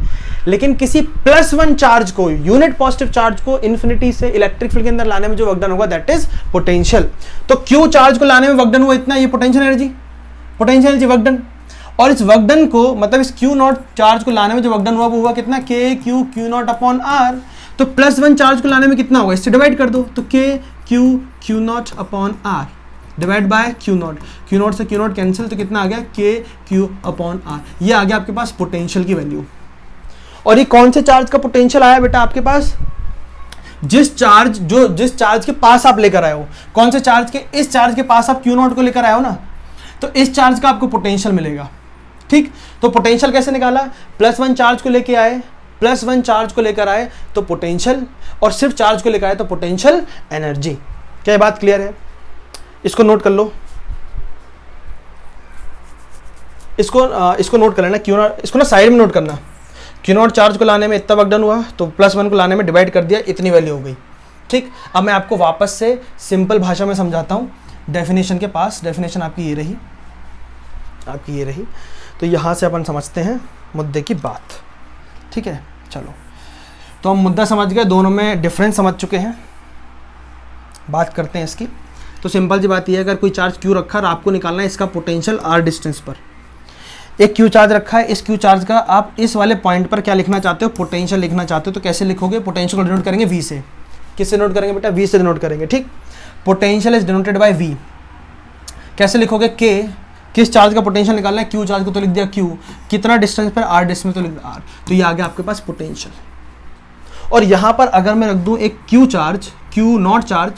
लेकिन किसी +1 चार्ज को, यूनिट पॉजिटिव चार्ज को इन्फिनिटी से इलेक्ट्रिक फील्ड के अंदर लाने में जो वर्क डन होगा दैट इज पोटेंशियल। तो क्यू चार्ज को लाने में वर्क डन हुआ इतना, ये पोटेंशियल एनर्जी वर्क डन। और इस वर्क डन को, मतलब इस क्यू नॉट चार्ज को लाने में जो वर्क डन हुआ वो हुआ कितना? के क्यू नॉट अपॉन आर। तो +1 चार्ज को लाने में कितना होगा, इससे डिवाइड कर दो, तो K Q not upon R divide by Q not से Q नॉट कैंसिल, तो कितना आ गया K Q अपॉन R। ये आ गया आपके पास पोटेंशियल की वैल्यू। और ये कौन से चार्ज का पोटेंशियल आया बेटा आपके पास, जिस चार्ज के पास आप लेकर आए हो, कौन से चार्ज के, इस चार्ज के पास आप Q नॉट को लेकर आए हो ना, तो इस चार्ज का आपको पोटेंशियल मिलेगा। ठीक, तो पोटेंशियल कैसे निकाला, +1 चार्ज को लेकर आए, +1 चार्ज को लेकर आए तो पोटेंशियल, और सिर्फ चार्ज को लेकर आए तो पोटेंशियल एनर्जी। क्या ये बात क्लियर है? इसको नोट कर लो, इसको नोट कर लेना, क्यू नॉट, इसको ना साइड में नोट करना। Q नॉट चार्ज को लाने में इतना वर्क डन हुआ, तो +1 को लाने में डिवाइड कर दिया, इतनी वैल्यू हो गई। ठीक, अब मैं आपको वापस से सिंपल भाषा में समझाता हूँ। डेफिनेशन के पास, डेफिनेशन आपकी ये रही, तो यहाँ से अपन समझते हैं मुद्दे की बात। ठीक है, चलो, तो हम मुद्दा समझ गए, दोनों में डिफरेंस समझ चुके हैं, बात करते हैं इसकी। तो सिंपल सी बात यह है, अगर कोई चार्ज Q रखा और आपको निकालना है इसका पोटेंशियल R डिस्टेंस पर, एक Q चार्ज रखा है, इस Q चार्ज का आप इस वाले पॉइंट पर क्या लिखना चाहते हो, पोटेंशियल लिखना चाहते हो, तो कैसे लिखोगे, पोटेंशियल को डिनोट करेंगे V से। किससे डिनोट करेंगे बेटा, V से डिनोट करेंगे। ठीक, potential is denoted by V। कैसे लिखोगे, K, किस चार्ज का पोटेंशियल निकालना है, Q चार्ज को तो लिख दिया Q, कितना डिस्टेंस पर, R डिस्टेंस तो लिख दिया R, तो ये आ गया आपके पास पोटेंशियल। और यहाँ पर अगर मैं रख दूँ एक Q charge, Q not charge,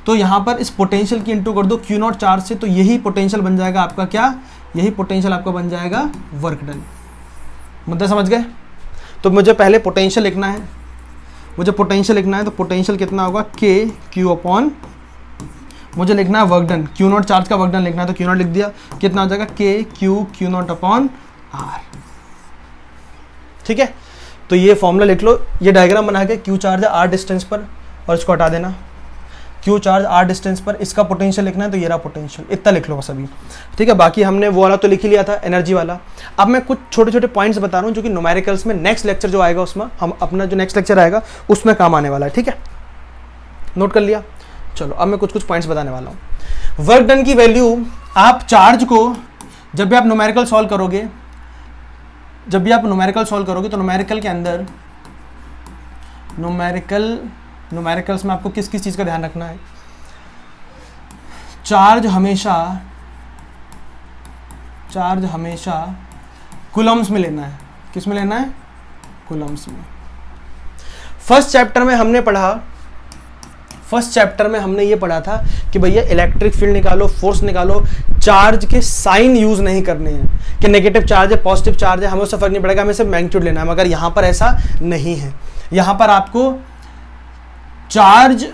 तो यहाँ पर इस पोटेंशियल की इंटू कर दो Q नॉट चार्ज से, तो यही पोटेंशियल बन जाएगा आपका क्या, यही पोटेंशियल आपका बन जाएगा वर्क डन। मुद्दा समझ गए? तो मुझे पहले पोटेंशियल लिखना है, तो पोटेंशियल कितना होगा, K Q अपॉन, मुझे लिखना है work done, Q not charge का वर्क डन लिखना है, तो Q नॉट लिख दिया, कितना हो जाएगा K Q not upon R। ठीक है, तो ये फॉर्मूला लिख लो, ये डायग्राम बना के, Q चार्ज है R डिस्टेंस पर, और इसको हटा देना, Q चार्ज R डिस्टेंस पर, इसका पोटेंशियल लिखना है, तो ये रहा पोटेंशियल, इतना लिख लो बस अभी। ठीक है, बाकी हमने वो वाला तो लिख ही लिया था, एनर्जी वाला। अब मैं कुछ छोटे छोटे पॉइंट्स बता रहा हूँ जो कि न्यूमेरिकल्स में नेक्स्ट लेक्चर जो आएगा उसमें, हम अपना जो नेक्स्ट लेक्चर आएगा उसमें काम आने वाला है। ठीक है, नोट कर लिया? चलो, अब मैं कुछ पॉइंट्स बताने वाला हूँ। वर्क डन की वैल्यू, आप चार्ज को जब भी आप न्यूमेरिकल सॉल्व करोगे, तो न्यूमेरिकल के अंदर, न्यूमेरिकल्स में आपको किस चीज़ का ध्यान रखना है, चार्ज हमेशा कूलम्स में लेना है। किस में लेना है, कूलम्स में। फर्स्ट चैप्टर में हमने ये पढ़ा था कि भैया इलेक्ट्रिक फील्ड निकालो, फोर्स निकालो, चार्ज के साइन यूज नहीं करने हैं, कि नेगेटिव चार्ज है, पॉजिटिव चार्ज है, हमें उससे फर्क नहीं पड़ेगा, हमें सिर्फ मैग्नीट्यूड लेना है। मगर यहाँ पर ऐसा नहीं है, यहाँ पर आपको चार्ज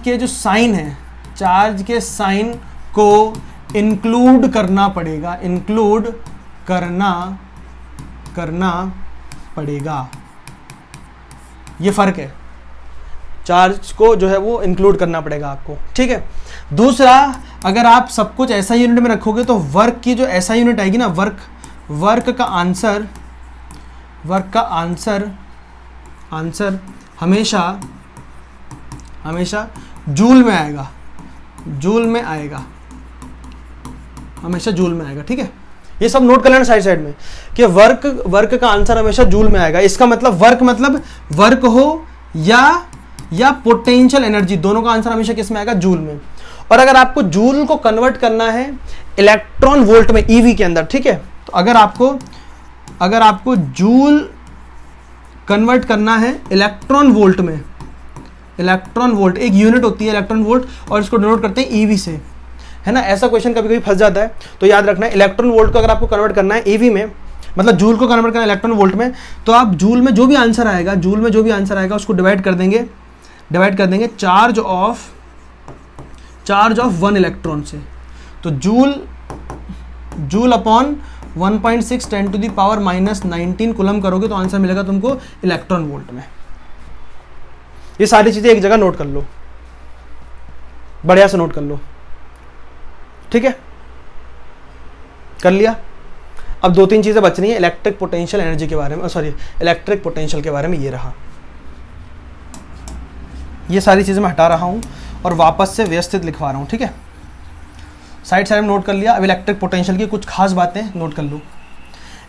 के जो साइन है, चार्ज के साइन को इंक्लूड करना पड़ेगा, करना पड़ेगा। ये फर्क है, चार्ज को जो है वो इंक्लूड करना पड़ेगा आपको। ठीक है, दूसरा, अगर आप सब कुछ ऐसा यूनिट में रखोगे तो वर्क की जो ऐसा यूनिट आएगी ना, वर्क का आंसर हमेशा जूल में आएगा, हमेशा जूल में आएगा। ठीक है, ये सब नोट कर लेना साइड में कि वर्क का आंसर हमेशा जूल में आएगा। इसका मतलब वर्क हो या पोटेंशियल एनर्जी, दोनों का आंसर हमेशा किस में आएगा, जूल में। और अगर आपको जूल को कन्वर्ट करना है इलेक्ट्रॉन वोल्ट में, ईवी के अंदर, ठीक है, तो अगर आपको जूल कन्वर्ट करना है इलेक्ट्रॉन वोल्ट में, इलेक्ट्रॉन वोल्ट एक यूनिट होती है इलेक्ट्रॉन वोल्ट, और इसको डिनोट करते हैं ईवी से, है ना। ऐसा क्वेश्चन कभी कभी फंस जाता है, तो याद रखना है इलेक्ट्रॉन वोल्ट को अगर आपको कन्वर्ट करना है ईवी में, मतलब जूल को कन्वर्ट करना है इलेक्ट्रॉन वोल्ट में, तो आप जूल में जो भी आंसर आएगा उसको डिवाइड कर देंगे चार्ज ऑफ 1 इलेक्ट्रॉन से। तो जूल अपॉन 1.6 10⁻⁻19 कूलम करोगे तो आंसर मिलेगा तुमको इलेक्ट्रॉन वोल्ट में। ये सारी चीजें एक जगह नोट कर लो, बढ़िया से नोट कर लो। ठीक है, कर लिया। अब 2-3 चीजें बच रही हैं इलेक्ट्रिक पोटेंशियल एनर्जी के बारे में, इलेक्ट्रिक पोटेंशियल के बारे में। ये रहा, ये सारी चीजें मैं हटा रहा हूं और वापस से व्यवस्थित लिखवा रहा हूं। ठीक है, साइड में नोट कर लिया। अब इलेक्ट्रिक पोटेंशियल की कुछ खास बातें नोट कर लो।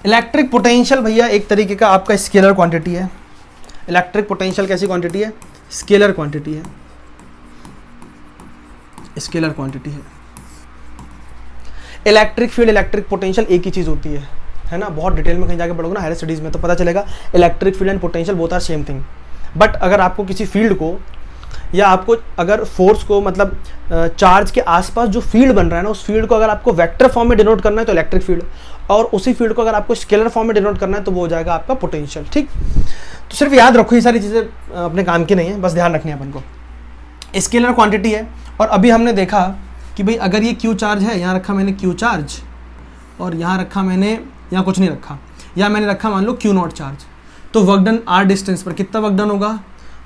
इलेक्ट्रिक पोटेंशियल भैया एक तरीके का आपका स्केलर क्वांटिटी है। इलेक्ट्रिक पोटेंशियल कैसी क्वांटिटी है? स्केलर क्वांटिटी है, स्केलर क्वांटिटी है। इलेक्ट्रिक फील्ड, इलेक्ट्रिक पोटेंशियल एक ही चीज होती है ना। बहुत डिटेल में कहीं जाके पढ़ोगे ना हायर स्टडीज में तो पता चलेगा electric field and potential both are same thing. But अगर आपको किसी फील्ड को या आपको अगर फोर्स को मतलब चार्ज के आसपास जो फील्ड बन रहा है ना, उस फील्ड को अगर आपको वेक्टर फॉर्म में डिनोट करना है तो इलेक्ट्रिक फील्ड, और उसी फील्ड को अगर आपको स्केलर फॉर्म में डिनोट करना है तो वो हो जाएगा आपका पोटेंशियल। ठीक, तो सिर्फ याद रखो ये सारी चीज़ें अपने काम की नहीं है, बस ध्यान रखनी है अपन को। स्केलर क्वांटिटी है, और अभी हमने देखा कि भाई अगर ये क्यू चार्ज है, यहाँ रखा मैंने क्यू चार्ज और यहाँ रखा मैंने, यहाँ कुछ नहीं रखा, या मैंने रखा मान लो क्यू नॉट चार्ज, तो वर्क डन आर डिस्टेंस पर कितना वर्क डन होगा?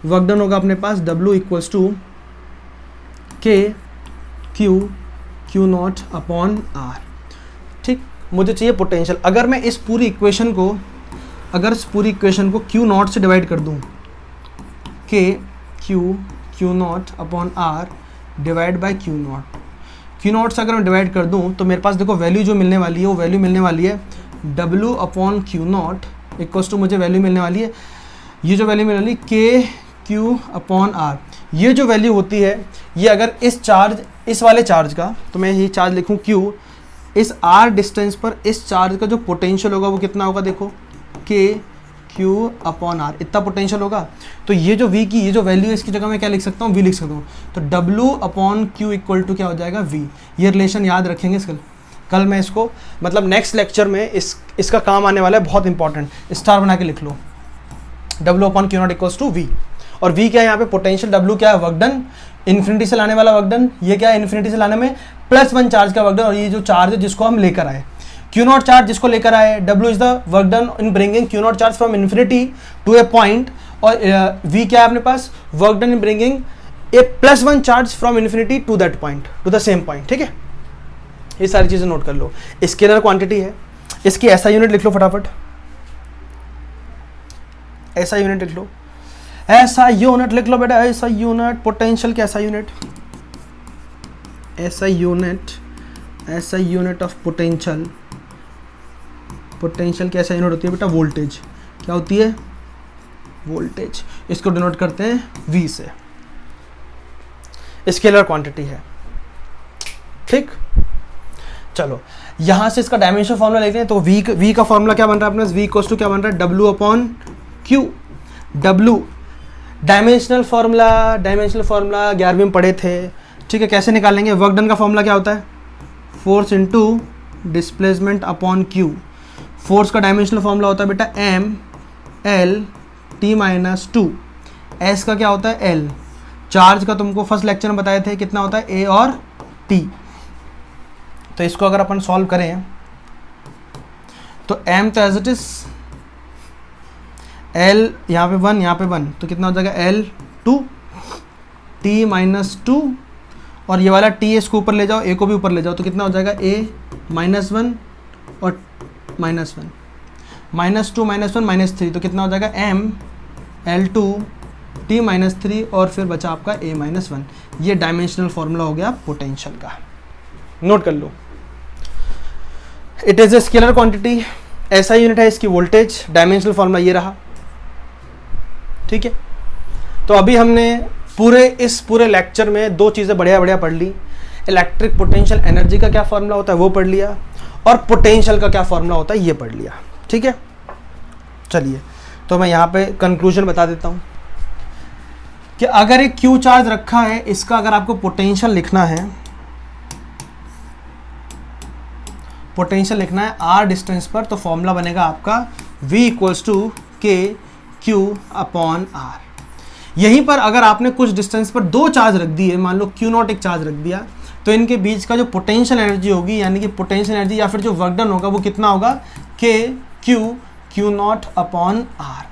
वर्क डन होगा अपने पास W इक्वल्स टू के क्यू नॉट अपॉन आर। ठीक, मुझे चाहिए पोटेंशियल। अगर मैं इस पूरी इक्वेशन को क्यू नॉट से डिवाइड कर दूं, k q naught upon r divide by q naught से अगर मैं डिवाइड कर दूं तो मेरे पास देखो वैल्यू जो मिलने वाली है वो वैल्यू मिलने वाली है W upon q naught equals to, मुझे वैल्यू मिलने वाली है, ये जो वैल्यू मिलने वाली के क्यू अपॉन आर। ये जो वैल्यू होती है, ये अगर इस वाले चार्ज का, तो मैं ये चार्ज लिखूं क्यू, इस आर डिस्टेंस पर इस चार्ज का जो पोटेंशियल होगा वो कितना होगा? देखो के क्यू अपॉन आर, इतना पोटेंशियल होगा। तो ये जो v की ये जो वैल्यू है इसकी जगह मैं क्या लिख सकता हूँ? v लिख सकता हूँ। तो W upon q equal to क्या हो जाएगा? v। ये रिलेशन याद रखेंगे कल मैं इसको मतलब नेक्स्ट लेक्चर में इसका काम आने वाला है, बहुत इंपॉर्टेंट, स्टार बना के लिख लो। W upon q naught equals to v, और v क्या है यहाँ पे? पोटेंशियल। W क्या है? वर्क डन, इन्फिनिटी से लाने वाला वर्क डन। ये क्या है? इन्फिनिटी से लाने में +1 चार्ज का वर्क डन, और ये जो चार्ज है जिसको हम लेकर आए, क्यू नॉट चार्ज जिसको लेकर आए, W is the work done in bringing Q naught charge from infinity to a point, और v क्या है अपने पास? Work done in bringing a +1 charge from infinity to that point, to the same point. ठीक है, ये सारी चीजें नोट कर लो। स्केलर क्वांटिटी है, इसकी ऐसा यूनिट लिख लो फटाफट, ऐसा यूनिट लिख लो, ऐसा यूनिट लिख लो बेटा, ऐसा यूनिट। पोटेंशियल के ऐसा यूनिट, ऐसा यूनिट ऑफ पोटेंशियल। पोटेंशियल की ऐसा यूनिट होती है बेटा वोल्टेज। क्या होती है? वोल्टेज। इसको डिनोट करते हैं V से। स्केलर क्वांटिटी है। ठीक, चलो यहां से इसका डायमेंशन फॉर्मूला लेते हैं। तो V का फॉर्मूला क्या बन रहा है अपने? V इक्वल्स टू क्या बन रहा है? W upon Q। W dimensional formula 11वीं में पढ़े थे। ठीक है, कैसे निकालेंगे? वर्क डन का फॉर्मूला क्या होता है? Force into displacement upon Q। Force का डायमेंशनल फॉर्मूला होता है बेटा M/L/T-2। S का क्या होता है? L। चार्ज का तुमको फर्स्ट लेक्चर में बताए थे कितना होता है? A और T। तो इसको अगर अपन सॉल्व करें तो M तो एज इट इज, L यहाँ पे 1, यहाँ पे 1, तो कितना हो जाएगा? L/2 T-2, और ये वाला T इसको ऊपर ले जाओ, A को भी ऊपर ले जाओ, तो कितना हो जाएगा? A-1 और -1, -2 -1 -3, तो कितना हो जाएगा? M/L/2 T-3, और फिर बचा आपका A-1। ये डायमेंशनल फॉर्मूला हो गया पोटेंशियल का, नोट कर लो। It is a scalar quantity, ऐसा यूनिट है इसकी वोल्टेज। डायमेंशनल फॉर्मूला ये रहा। ठीक है, तो अभी हमने इस पूरे लेक्चर में दो चीज़ें बढ़िया पढ़ ली। इलेक्ट्रिक पोटेंशियल एनर्जी का क्या फॉर्मूला होता है वो पढ़ लिया, और पोटेंशियल का क्या फॉर्मूला होता है ये पढ़ लिया। ठीक है, चलिए तो मैं यहाँ पे कंक्लूजन बता देता हूँ कि अगर एक क्यू चार्ज रखा है, इसका अगर आपको पोटेंशियल लिखना है, r डिस्टेंस पर, तो फॉर्मूला बनेगा आपका V इक्वल्स टू के क्यू अपॉन आर। यहीं पर अगर आपने कुछ डिस्टेंस पर दो चार्ज रख दिए, मान लो क्यू नॉट एक चार्ज रख दिया, तो इनके बीच का जो पोटेंशियल एनर्जी होगी, यानी कि पोटेंशियल एनर्जी या फिर जो वर्क डन होगा वो कितना होगा? के क्यू नॉट अपॉन आर,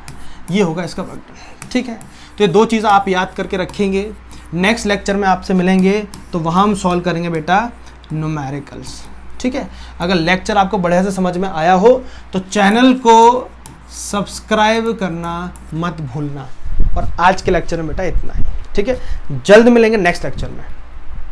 ये होगा इसका वर्क डन। ठीक है, तो ये दो चीज़ें आप याद करके रखेंगे। नेक्स्ट लेक्चर में आपसे मिलेंगे तो वहाँ हम सॉल्व करेंगे बेटा न्यूमेरिकल्स। ठीक है, अगर लेक्चर आपको बढ़िया से समझ में आया हो तो चैनल को सब्सक्राइब करना मत भूलना। और आज के लेक्चर में बेटा इतना ही। ठीक है, जल्द मिलेंगे नेक्स्ट लेक्चर में।